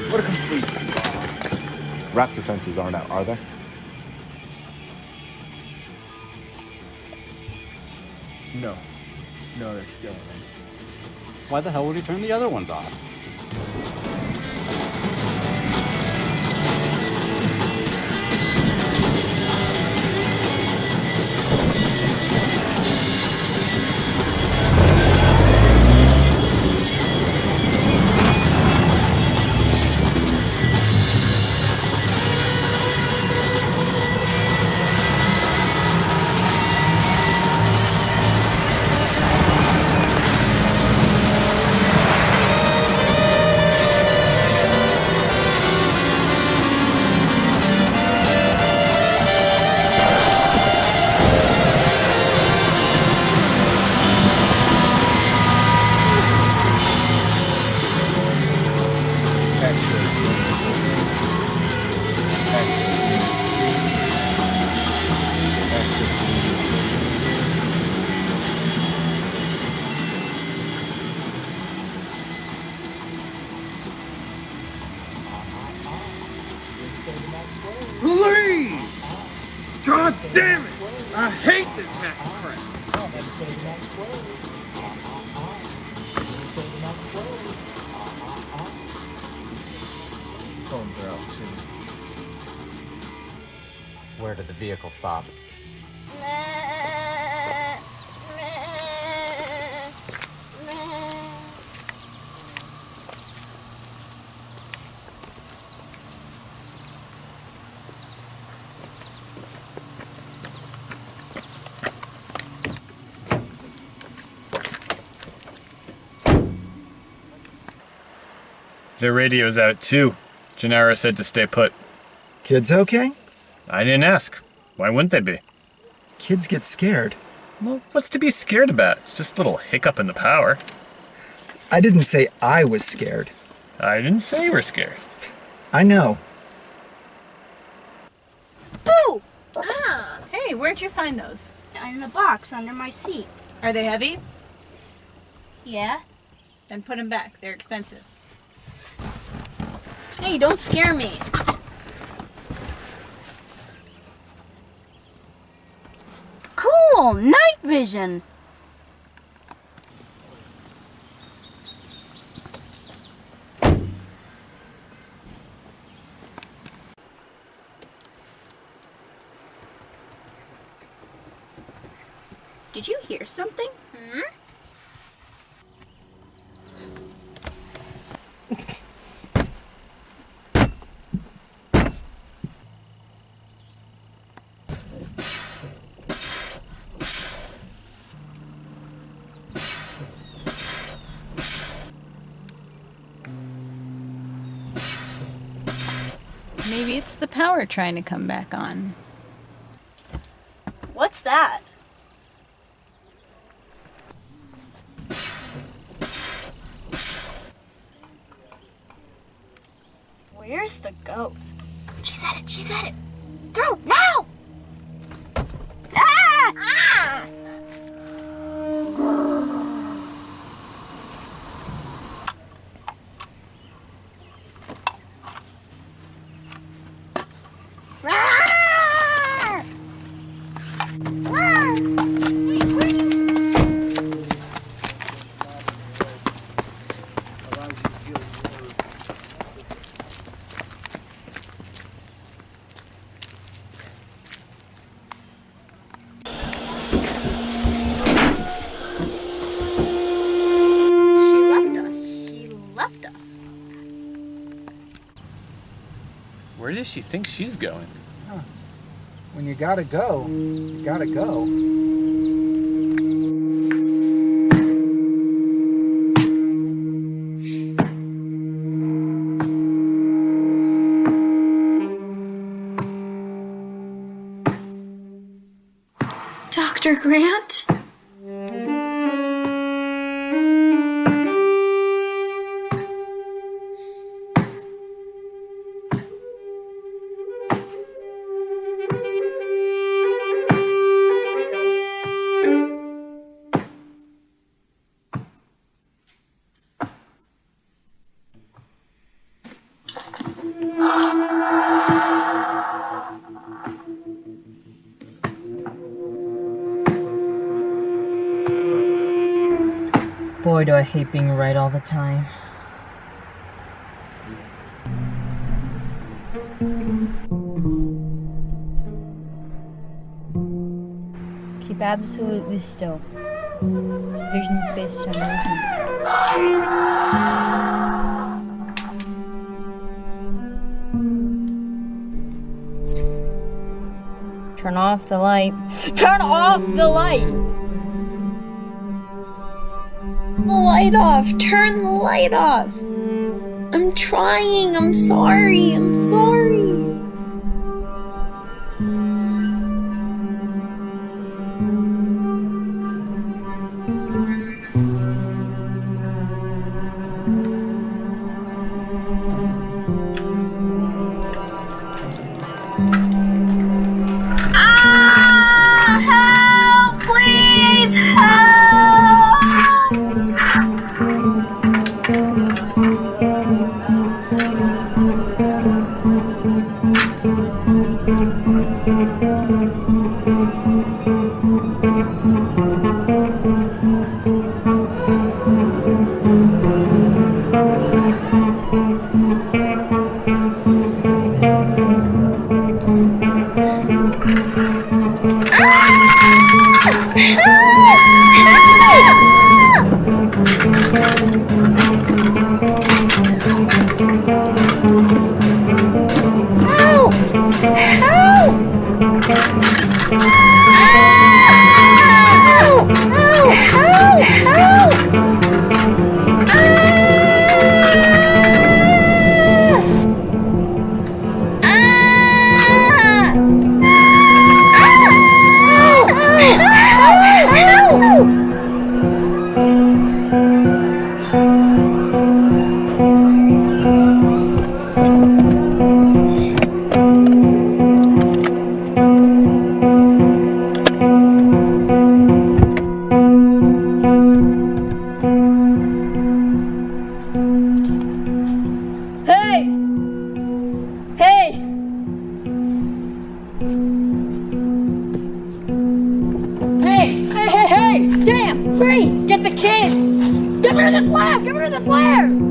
What a complete slog. Raptor fences aren't out, are they? No, they're still in. Why the hell would he turn the other ones off? Please! God damn it! I hate this hack crap! Phones are out too. Where did the vehicle stop? Their radio's out too. Gennaro said to stay put. Kids okay? I didn't ask. Why wouldn't they be? Kids get scared. Well, what's to be scared about? It's just a little hiccup in the power. I didn't say I was scared. I didn't say you were scared. I know. Boo! Ah, hey, where'd you find those? In the box under my seat. Are they heavy? Yeah. Then put them back. They're expensive. Hey, don't scare me. Cool! Night vision! Did you hear something? Hmm? Maybe it's the power trying to come back on. What's that? Where's the goat? She's at it, she's at it! Throw, now! Ah! Ah! Where does she think she's going? Huh. When you gotta go, you gotta go. Dr. Grant? Boy, do I hate being right all the time. Keep absolutely still. It's vision space simulation. Turn off the light. Turn off the light! The light off! Turn the light off! I'm trying! I'm sorry! I'm sorry! Help! Please help! her the flare! Give her the flare!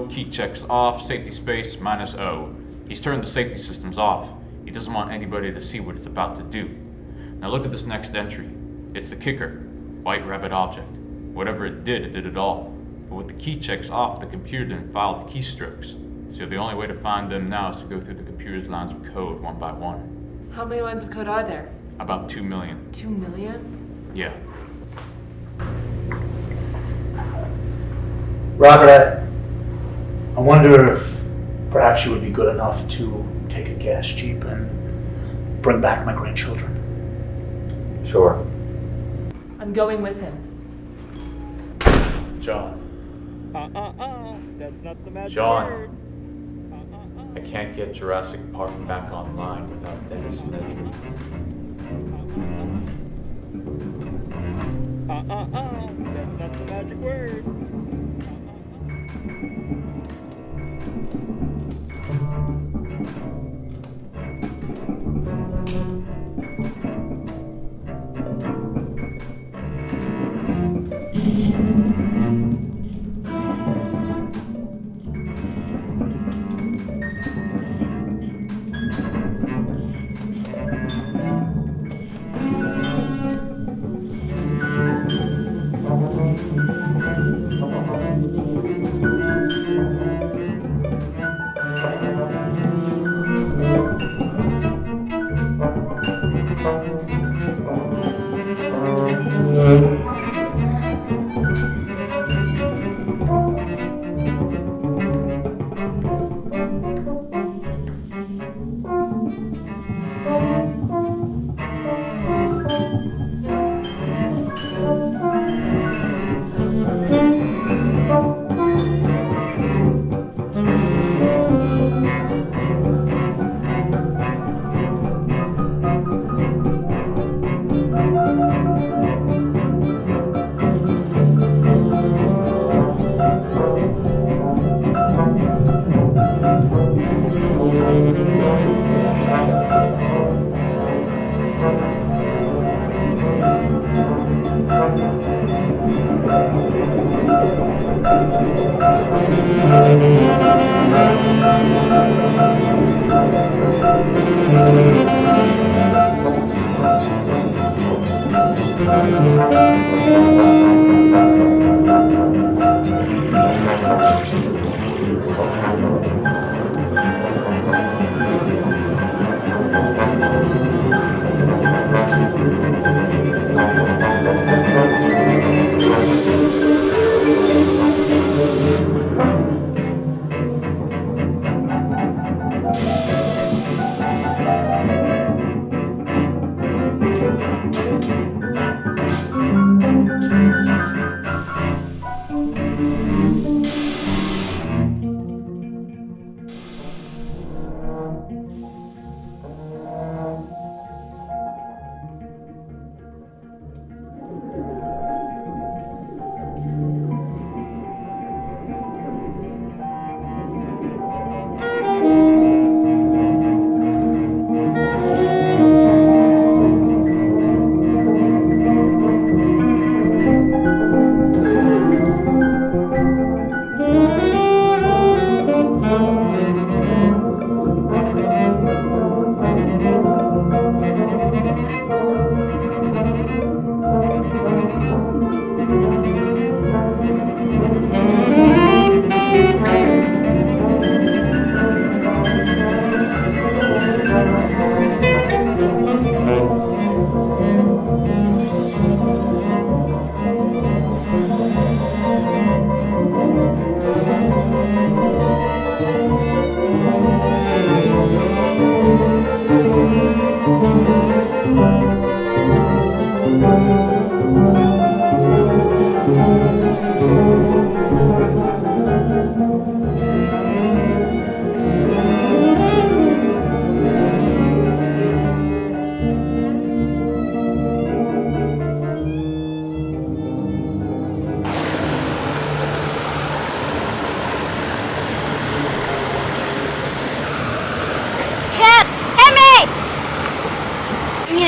Key checks off, safety space -O. He's turned the safety systems off. He doesn't want anybody to see what it's about to do. Now look at this next entry. It's the kicker. White rabbit object. Whatever it did it all. But with the key checks off, the computer didn't file the keystrokes. So the only way to find them now is to go through the computer's lines of code one by one. How many lines of code are there? About 2 million. 2 million? Yeah. Robert, I wonder if perhaps you would be good enough to take a gas jeep and bring back my grandchildren. Sure. I'm going with him. John. That's not the magic John. word. I can't get Jurassic Park back online without Dennis Nedry. That's not the magic word.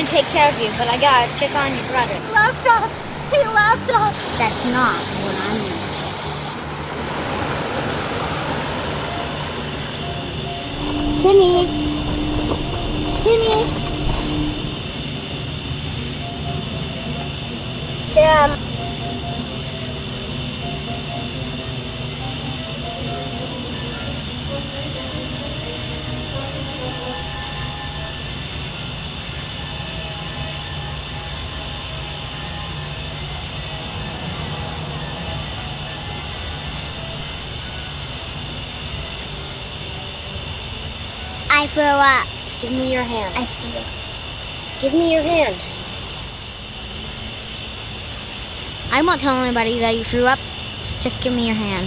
Take care of you, but I gotta check on your brother. He left us! He left us! That's not what I mean. Timmy! Timmy! Tim! I throw up. Give me your hand. I threw up. Give me your hand. I won't tell anybody that you threw up. Just give me your hand.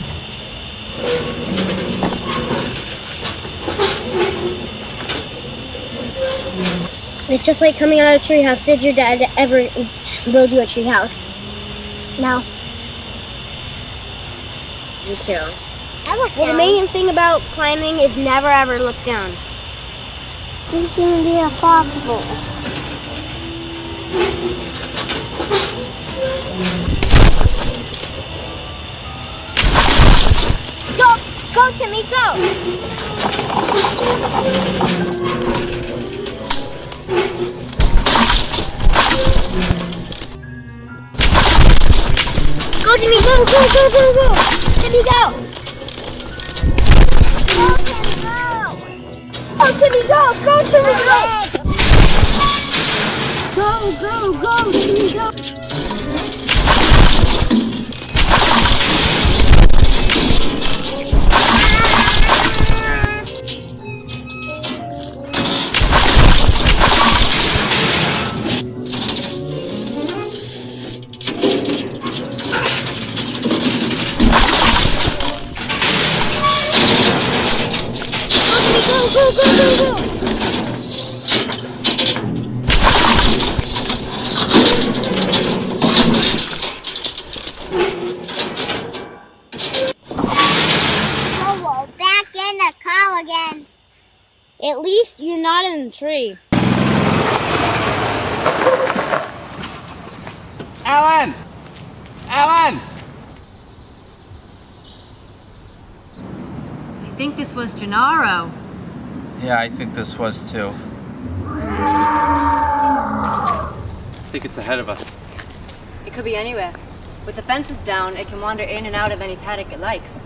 It's just like coming out of a treehouse. Did your dad ever build you a treehouse? No. Me too. Well, the main thing about climbing is never ever look down. It's gonna be impossible. Go, Timmy, go! Go, Timmy, go! Timmy, go! Go, Timmy, go! Go, Timmy, go! Go, Timmy, go! Go! Hello, back in the car again. At least you're not in the tree. think this was Gennaro. Yeah, I think this was too. I think it's ahead of us. It could be anywhere. With the fences down, it can wander in and out of any paddock it likes.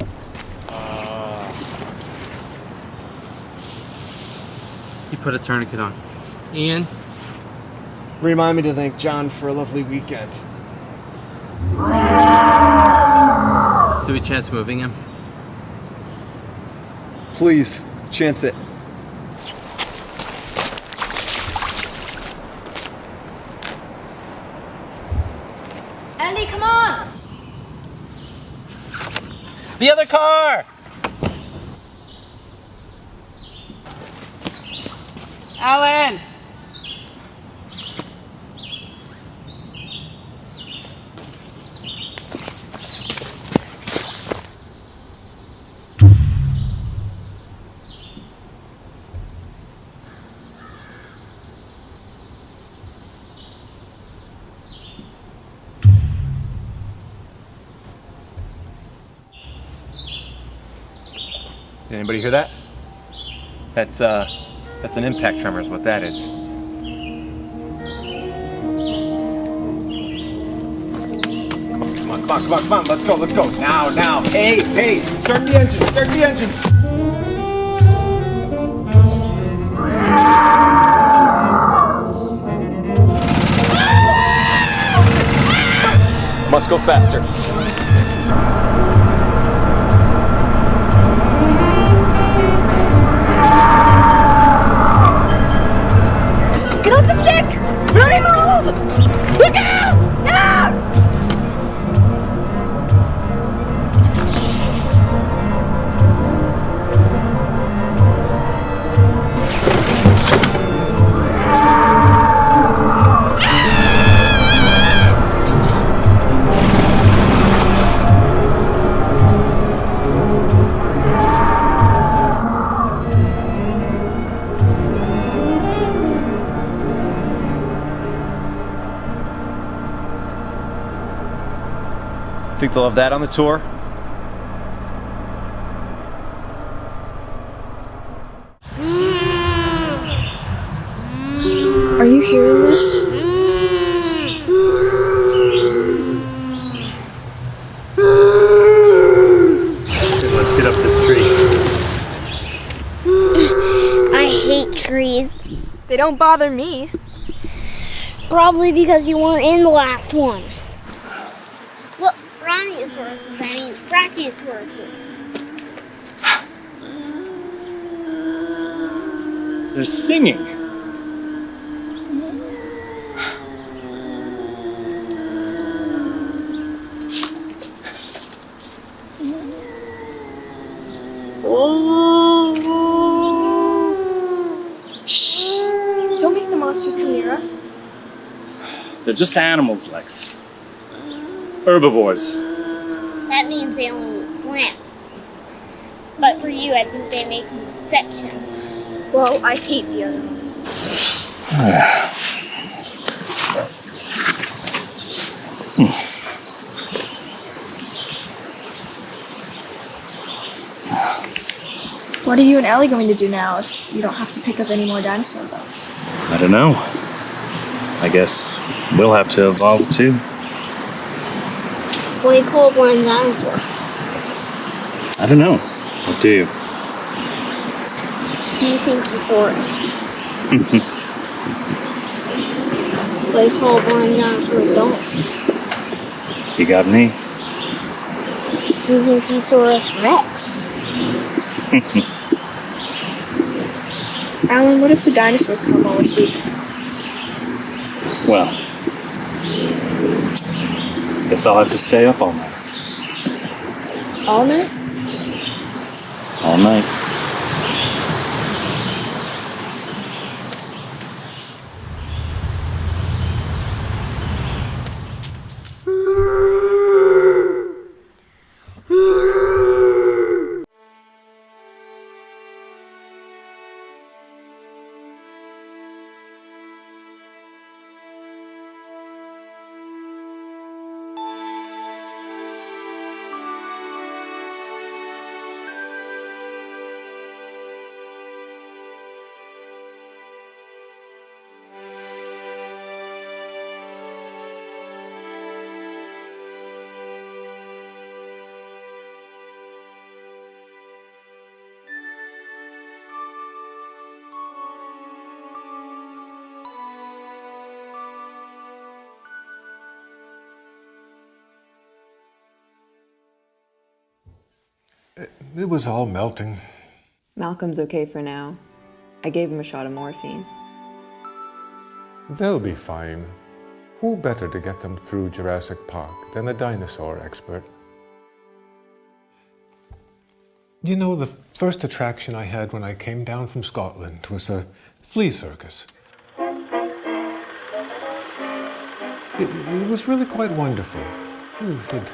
He put a tourniquet on. Ian, remind me to thank John for a lovely weekend. Do we chance moving him? Please, chance it. Ellie, come on! The other car! Alan! Did anybody hear that? That's an impact tremor is what that is. Come on, let's go. Now. Hey, start the engine. Must go faster. Get off the stick! Don't move! Look out! Down! Think they'll have that on the tour? Are you hearing this? Let's get up this tree. I hate trees. They don't bother me. Probably because you weren't in the last one. Look, brachiosauruses. They're singing. Shh! Don't make the monsters come near us. They're just animals, Lex. Herbivores. That means they only eat plants. But for you, I think they make an exception. Well, I hate the other ones. What are you and Ellie going to do now if you don't have to pick up any more dinosaur bones? I don't know. I guess we'll have to evolve too. What do you call a blind dinosaur? I don't know. What do you? Do you think Thesaurus? What do you call a blind dinosaur don't? You got me? Do you think Thesaurus Rex? Alan, what if the dinosaurs come while we're sleeping? Well, guess I'll have to stay up all night. All night? All night. It was all melting. Malcolm's okay for now. I gave him a shot of morphine. They'll be fine. Who better to get them through Jurassic Park than a dinosaur expert? You know, the first attraction I had when I came down from Scotland was a flea circus. It was really quite wonderful. We had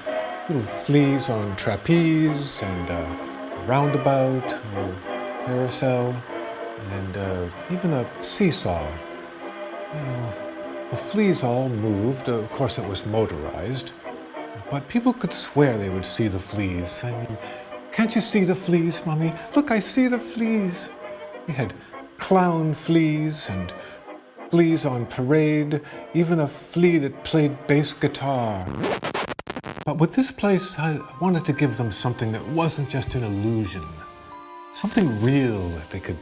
little fleas on trapeze and a roundabout, a carousel, and even a seesaw. The fleas all moved. Of course, it was motorized. But people could swear they would see the fleas. I mean, can't you see the fleas, Mummy? Look, I see the fleas. We had clown fleas and fleas on parade, even a flea that played bass guitar. But with this place, I wanted to give them something that wasn't just an illusion. Something real that they could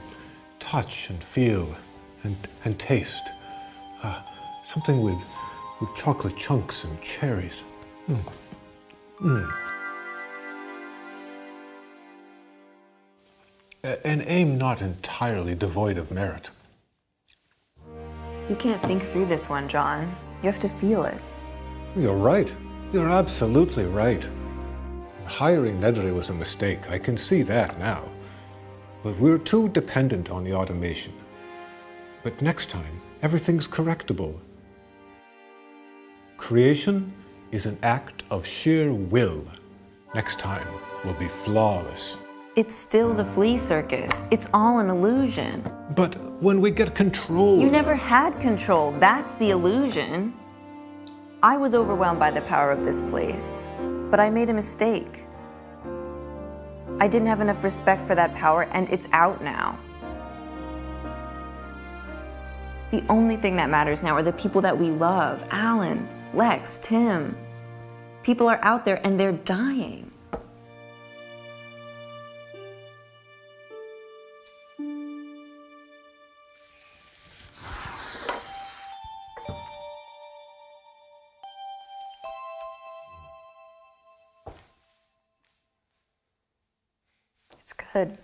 touch and feel and taste. Something with chocolate chunks and cherries. An aim not entirely devoid of merit. You can't think through this one, John. You have to feel it. You're right. You're absolutely right. Hiring Nedley was a mistake. I can see that now. But we're too dependent on the automation. But next time, everything's correctable. Creation is an act of sheer will. Next time will be flawless. It's still the flea circus. It's all an illusion. But when we get control... You never had control. That's the illusion. I was overwhelmed by the power of this place, but I made a mistake. I didn't have enough respect for that power, and it's out now. The only thing that matters now are the people that we love. Alan, Lex, Tim. People are out there and they're dying. It's good.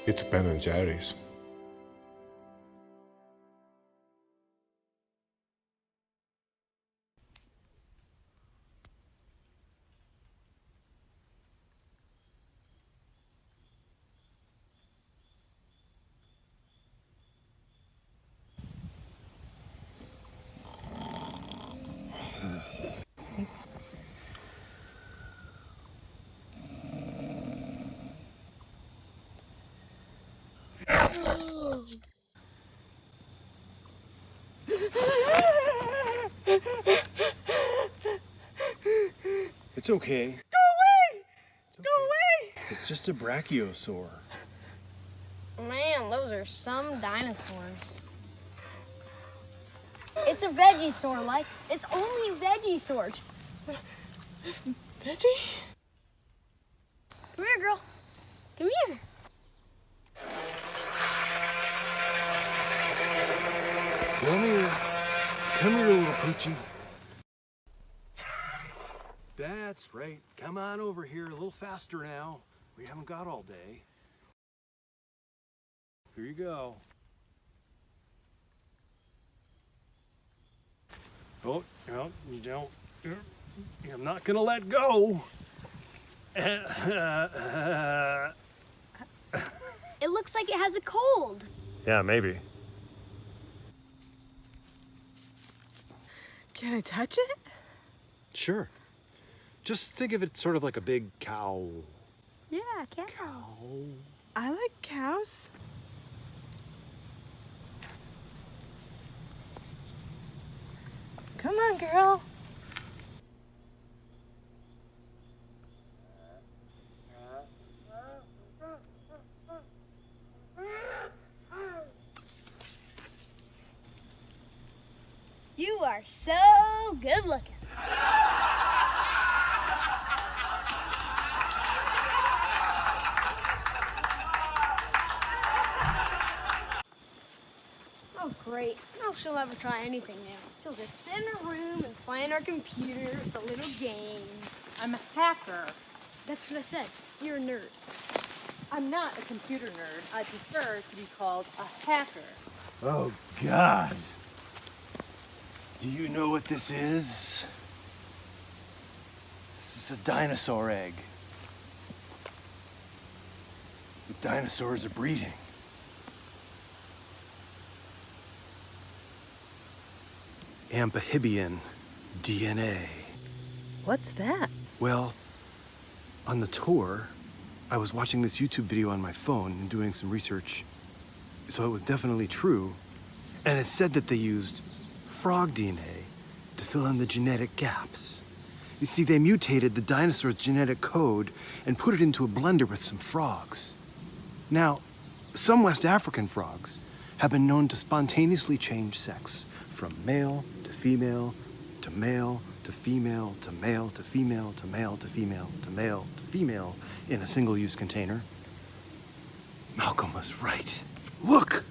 It's Ben and Jerry's. It's okay. Go away! Okay. Go away! It's just a brachiosaur. Man, those are some dinosaurs. It's a vegisaur, Lex. It's only a vegisaur. Veggie? Come here, girl. Come here. Come here. Come here, little poochie. That's right. Come on over here a little faster now. We haven't got all day. Here you go. Oh, no, you don't. I'm not gonna let go. It looks like it has a cold. Yeah, maybe. Can I touch it? Sure. Just think of it sort of like a big cow. Yeah, cow. I like cows. Come on, girl. You are so good looking. Oh, great. Now she'll never try anything new. She'll just sit in her room and play on her computer with the little games. I'm a hacker. That's what I said. You're a nerd. I'm not a computer nerd. I prefer to be called a hacker. Oh, God. Do you know what this is? This is a dinosaur egg. The dinosaurs are breeding. Amphibian DNA. What's that? Well, on the tour, I was watching this YouTube video on my phone and doing some research, so it was definitely true. And it said that they used frog DNA to fill in the genetic gaps. You see, they mutated the dinosaur's genetic code and put it into a blender with some frogs. Now, some West African frogs have been known to spontaneously change sex from male to female to male to female to male to female to male to female to male to female in a single-use container. Malcolm was right. Look!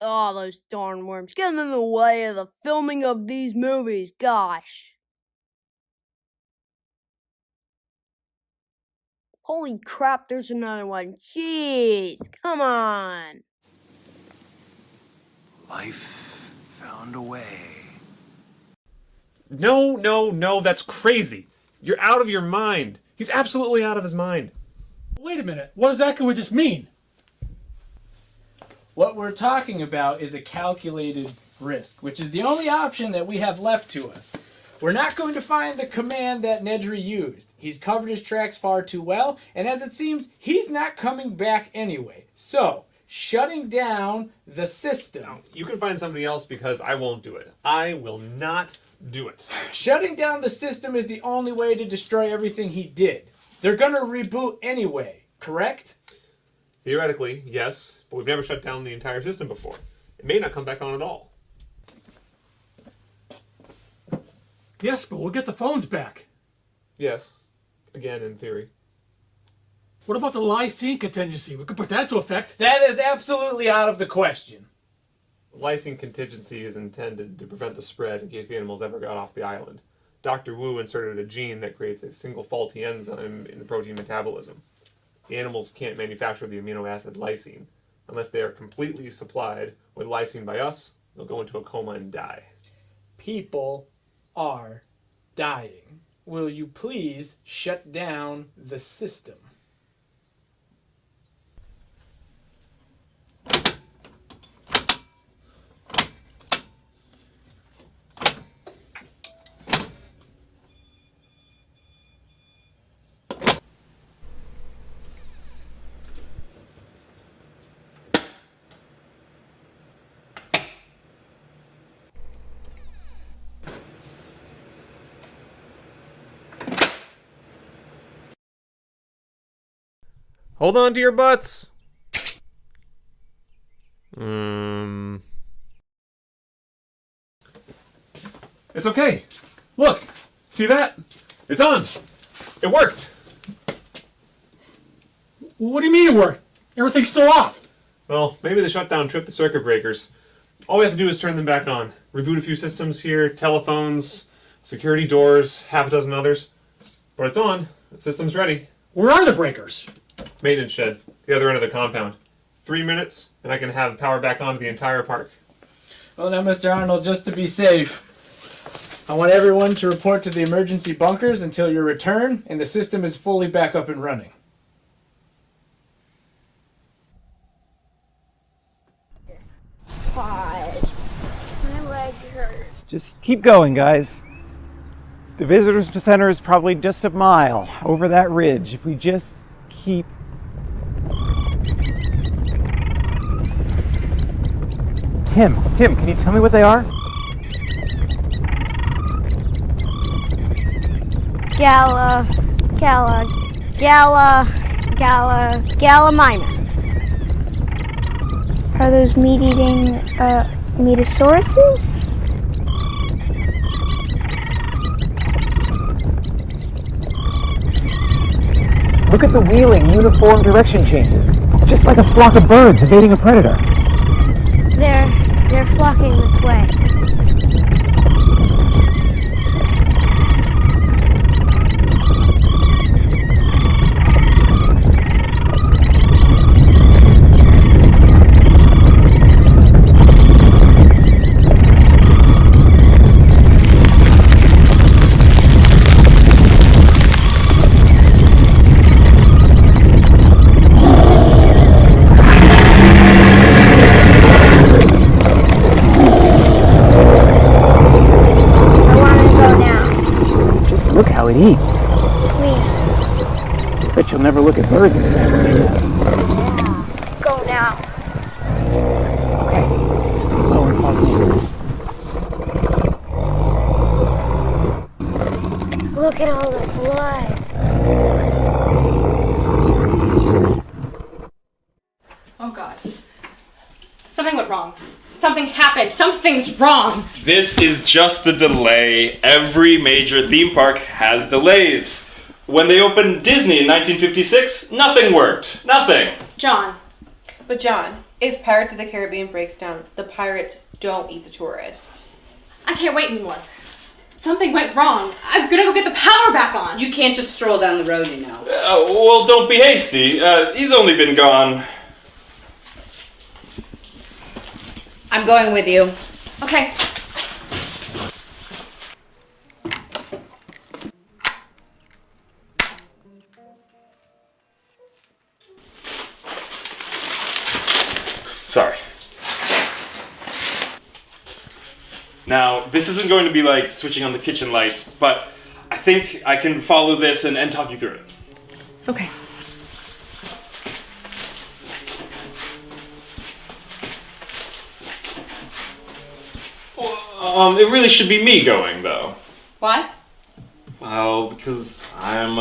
Oh, those darn worms. Getting in the way of the filming of these movies. Gosh. Holy crap, there's another one. Jeez, come on. Life found a way. No, that's crazy. You're out of your mind. He's absolutely out of his mind. Wait a minute. What exactly would this mean? What we're talking about is a calculated risk, which is the only option that we have left to us. We're not going to find the command that Nedry used. He's covered his tracks far too well, and as it seems, he's not coming back anyway. So, shutting down the system. No, you can find somebody else because I won't do it. I will not do it. Shutting down the system is the only way to destroy everything he did. They're gonna reboot anyway, correct? Theoretically, yes, but we've never shut down the entire system before. It may not come back on at all. Yes, but we'll get the phones back. Yes, again, in theory. What about the lysine contingency? We could put that to effect. That is absolutely out of the question. Lysine contingency is intended to prevent the spread in case the animals ever got off the island. Dr. Wu inserted a gene that creates a single faulty enzyme in the protein metabolism. The animals can't manufacture the amino acid lysine. Unless they are completely supplied with lysine by us, they'll go into a coma and die. People are dying. Will you please shut down the system? Hold on to your butts! It's okay. Look! See that? It's on! It worked! What do you mean it worked? Everything's still off. Well, maybe the shutdown tripped the circuit breakers. All we have to do is turn them back on. Reboot a few systems here, telephones, security doors, half a dozen others. But it's on. The system's ready. Where are the breakers? Maintenance shed, the other end of the compound. 3 minutes, and I can have power back on to the entire park. Well now, Mr. Arnold, just to be safe, I want everyone to report to the emergency bunkers until your return, and the system is fully back up and running. My leg hurts. Just keep going, guys. The visitor center is probably just a mile over that ridge. If we just keep... Tim, can you tell me what they are? Gallimimus. Are those meat-eating, metasauruses? Look at the wheeling, uniform direction changes. Just like a flock of birds evading a predator. They're flocking this way. Look how it eats. Please. Bet you'll never look at birds the same way again. Go now. Okay, slow and focus. Look at all the blood. Oh God. Something went wrong. Something happened. Something's wrong. This is just a delay. Every major theme park has delays. When they opened Disney in 1956, nothing worked. Nothing. John. But John, if Pirates of the Caribbean breaks down, the pirates don't eat the tourists. I can't wait anymore. Something went wrong. I'm gonna go get the power back on. You can't just stroll down the road, you know. Well, don't be hasty. He's only been gone. I'm going with you. Okay. Sorry. Now, this isn't going to be like switching on the kitchen lights, but I think I can follow this and talk you through it. Okay. It really should be me going, though. Why? Well, because I'm,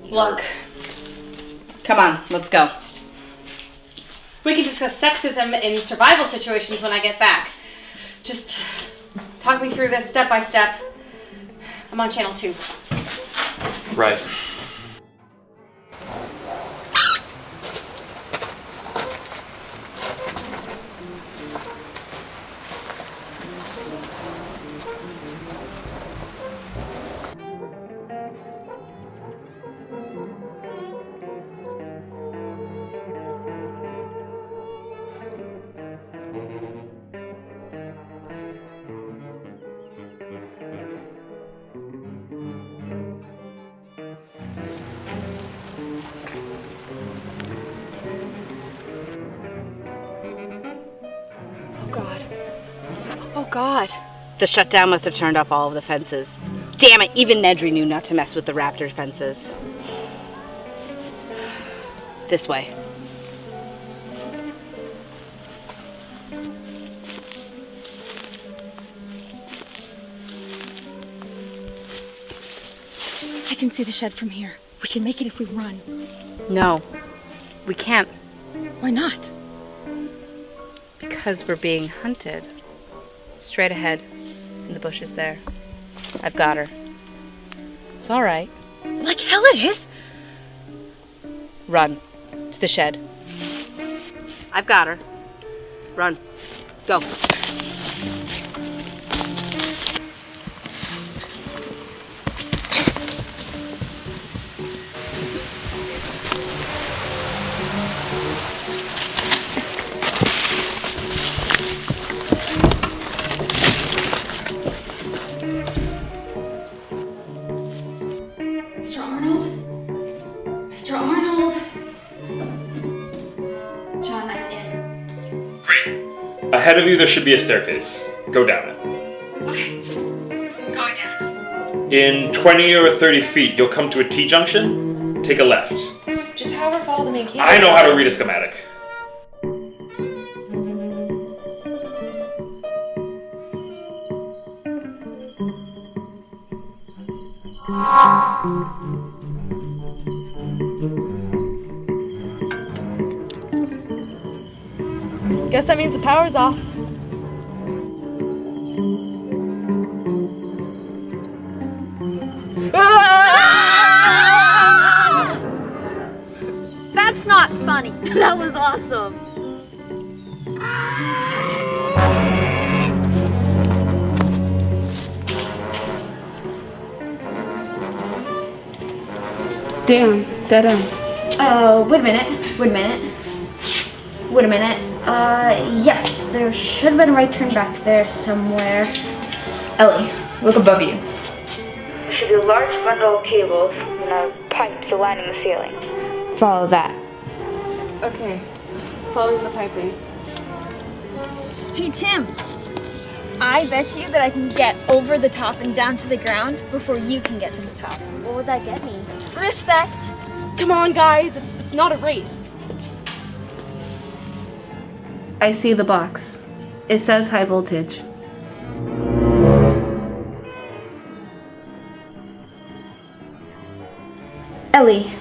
Look. Come on, let's go. We can discuss sexism in survival situations when I get back. Just talk me through this step by step. I'm on channel 2. Right. Oh God. The shutdown must have turned off all of the fences. Damn it, even Nedry knew not to mess with the raptor fences. This way. I can see the shed from here. We can make it if we run. No, we can't. Why not? Because we're being hunted. Straight ahead, in the bushes there. I've got her. It's all right. Like hell it is. Run. To the shed. I've got her. Run. Go. Mr. Arnold? Mr. Arnold? John, I'm in. Great. Ahead of you, there should be a staircase. Go down it. Okay. Going down. In 20 or 30 feet, you'll come to a T-junction. Take a left. Just however follow the main cable. I know how to read a schematic. Guess that means the power's off. That's not funny. That was awesome. Damn, dead end. Wait a minute. Yes, there should have been a right turn back there somewhere. Ellie, look above you. There should be a large bundle of cables and a pipe lining the ceiling. Follow that. Okay, following the piping. Hey, Tim. I bet you that I can get over the top and down to the ground before you can get to the top. What would that get me? Respect. Come on, guys. It's not a race. I see the box. It says high voltage. Ellie,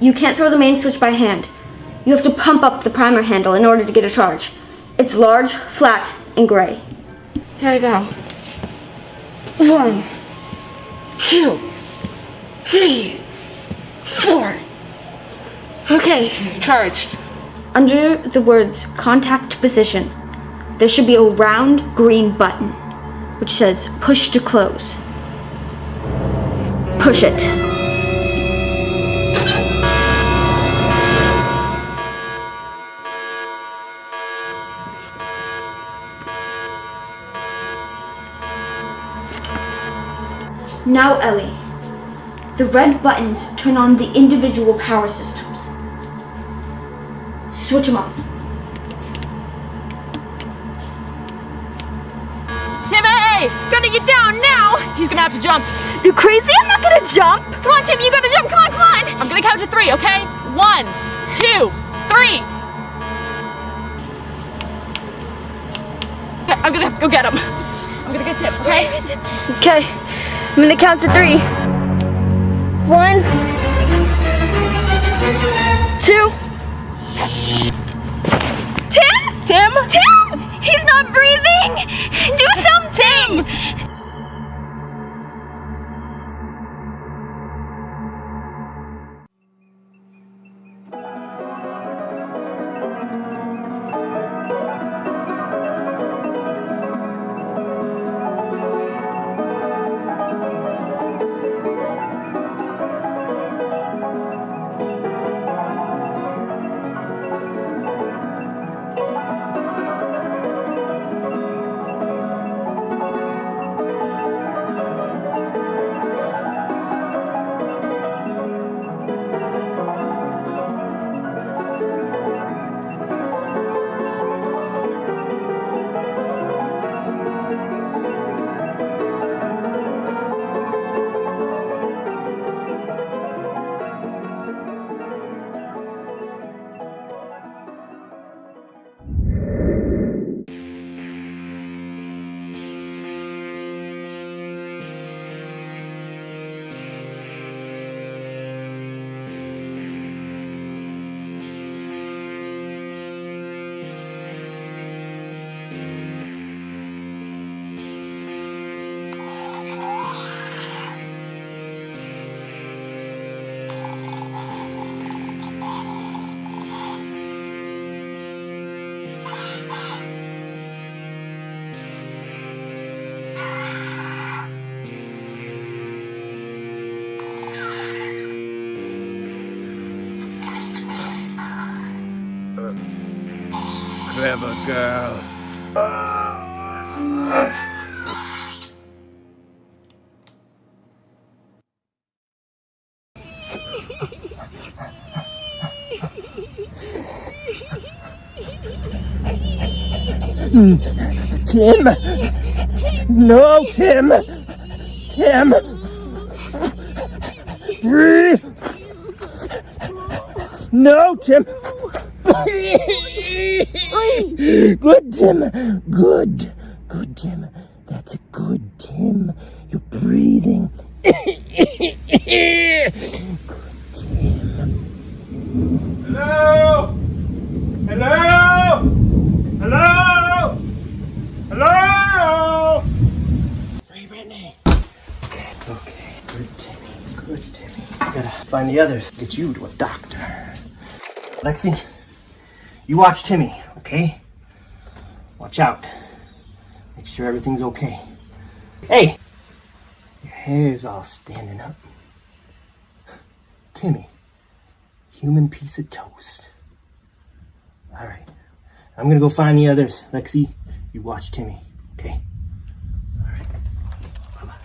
you can't throw the main switch by hand. You have to pump up the primer handle in order to get a charge. It's large, flat, and gray. Here I go. 1, 2, 3, 4. Okay, charged. Under the words contact position, there should be a round green button which says push to close. Push it. Now, Ellie, the red buttons turn on the individual power systems. Switch them on. Timmy! Gotta get down now! He's gonna have to jump. You crazy? I'm not gonna jump! Come on, Timmy, you gotta jump! Come on, come on! I'm gonna count to 3, okay? 1, 2, 3! Okay, I'm gonna go get him. I'm gonna get Tim, okay? Okay. I'm gonna count to 3. 1, 2. Tim? Tim? Tim! He's not breathing! Do something! Clever girl. Tim! No, Tim! Tim! Breathe! No, Tim! Good, Tim! Good! Good, Tim. That's a good Tim. You're breathing. Good, Tim. Hello? Hello? Hello? Hello? Hey, Brittany. Okay. Good, Timmy. Good, Timmy. I gotta find the others. Get you to a doctor. Lexi, You watch Timmy, okay? Watch out. Make sure everything's okay. Hey! Your hair's all standing up. Timmy, human piece of toast. All right. I'm gonna go find the others. Lexi, you watch Timmy, okay? All right. Bye-bye.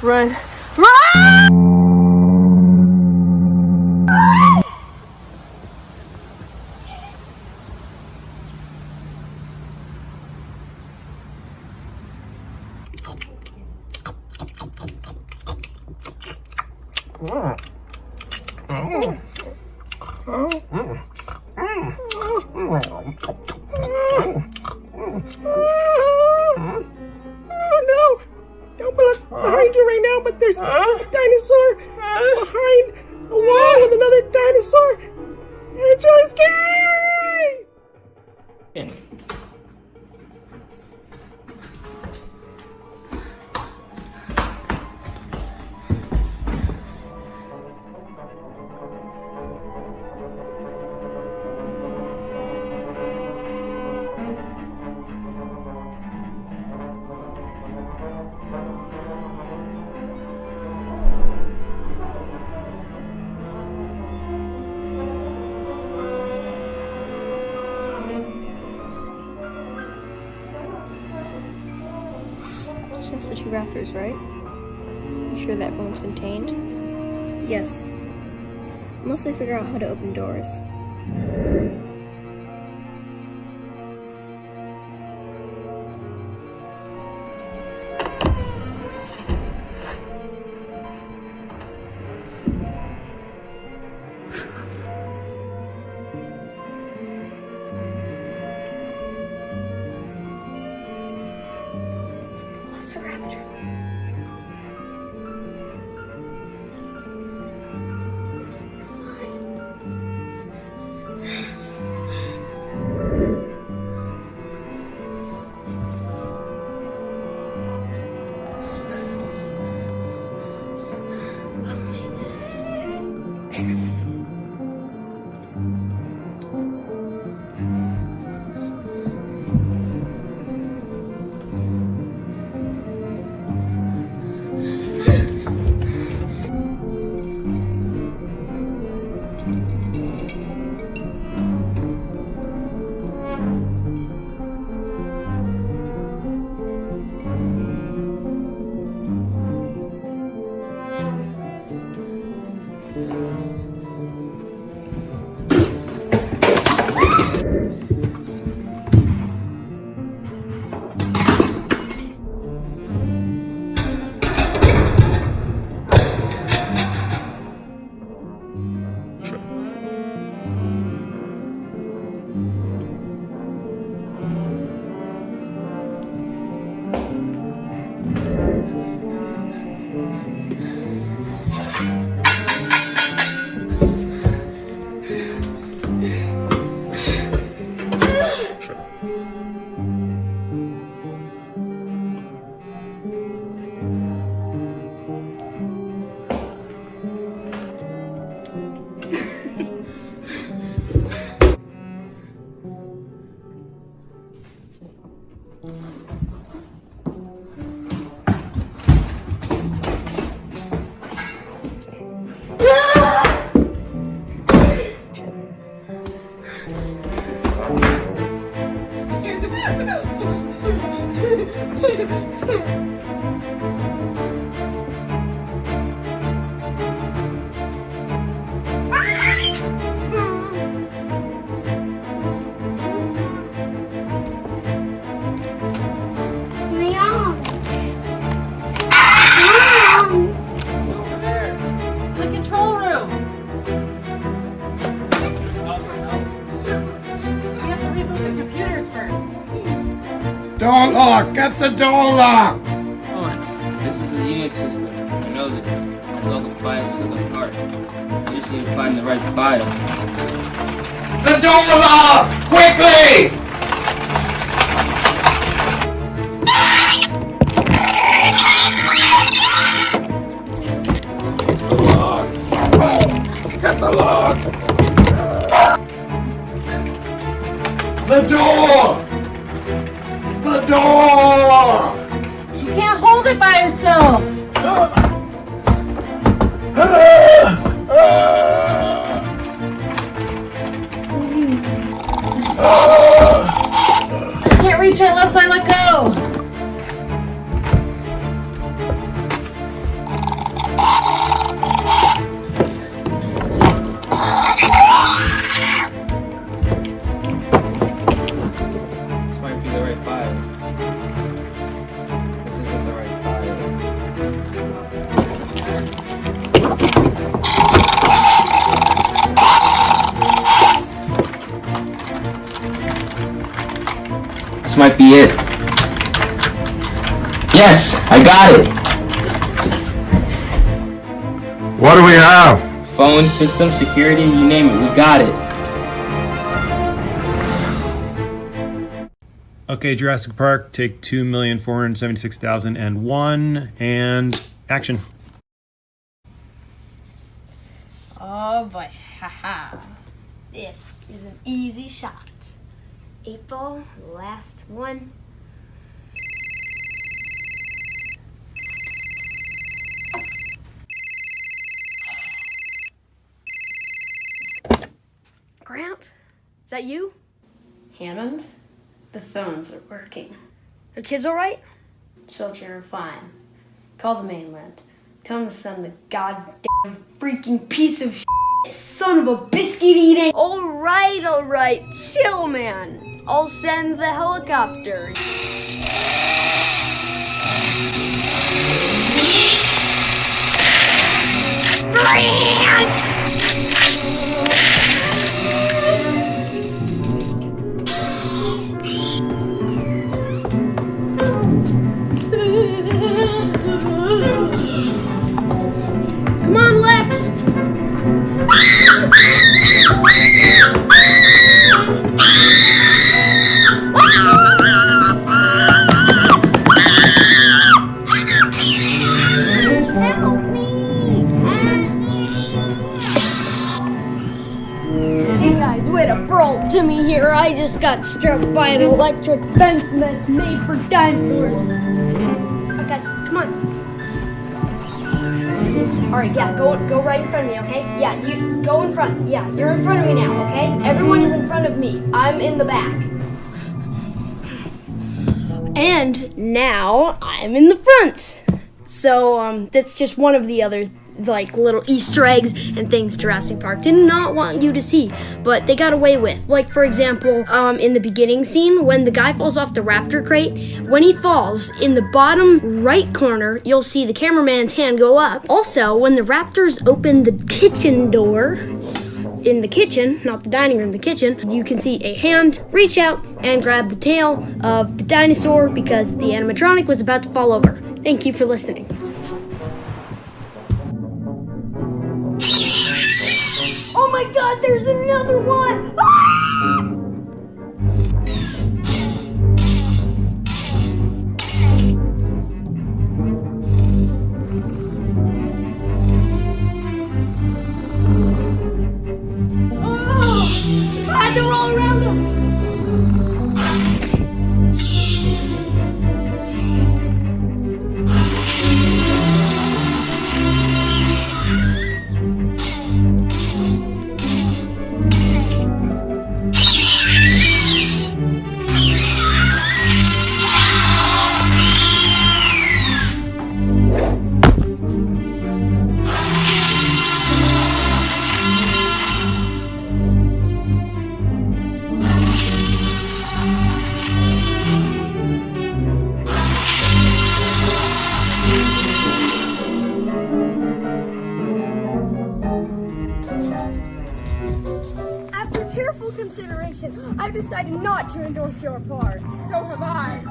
Run. Run! Oh no! Don't look behind you right now, but there's a dinosaur behind a wall with another dinosaur, and it's really scary! Just the two raptors, right? You sure that everyone's contained? Yes. Unless they figure out how to open doors. Door lock! Get the door lock! Hold on. This is a Unix system. I know this. It has all the files to the part. You just need to find the right file. The door lock! Quickly! door! You can't hold it by yourself. I can't reach it unless I let go. This might be the right file. This isn't the right file. This might be it. Yes, I got it. What do we have? Phone, system, security, you name it, we got it. Okay, Jurassic Park, take 2,476,001, and action. Oh boy, haha. This is an easy shot. 8 ball, last one. Grant? Is that you? Hammond, the phones are working. Are kids alright? Children are fine. Call the mainland. Tell them to send the goddamn freaking piece of shit, son of a biscuit eating. Alright. Chill, man. I'll send the helicopter. Come on, Lex! Help me! Hey guys, way to throw to me here. I just got struck by an electric fence that's made for dinosaurs. Alright guys, come on. Alright, yeah, go right in front of me, okay? Yeah, you go in front. Yeah, you're in front of me now, okay? Everyone is in front of me. I'm in the back. And now I'm in the front. So, that's just one of the other, like, little Easter eggs and things Jurassic Park did not want you to see, but they got away with. Like, for example, in the beginning scene, when the guy falls off the raptor crate, when he falls, in the bottom right corner, you'll see the cameraman's hand go up. Also, when the raptors open the kitchen door, in the kitchen, not the dining room, the kitchen, you can see a hand reach out and grab the tail of the dinosaur because the animatronic was about to fall over. Thank you for listening. Oh my god, there's another one! Ah! Oh! God, they're all around us! After careful consideration, I've decided not to endorse your park. So have I.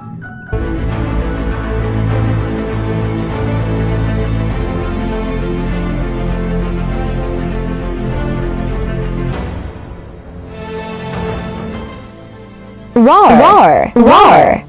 Roar! Roar! Roar!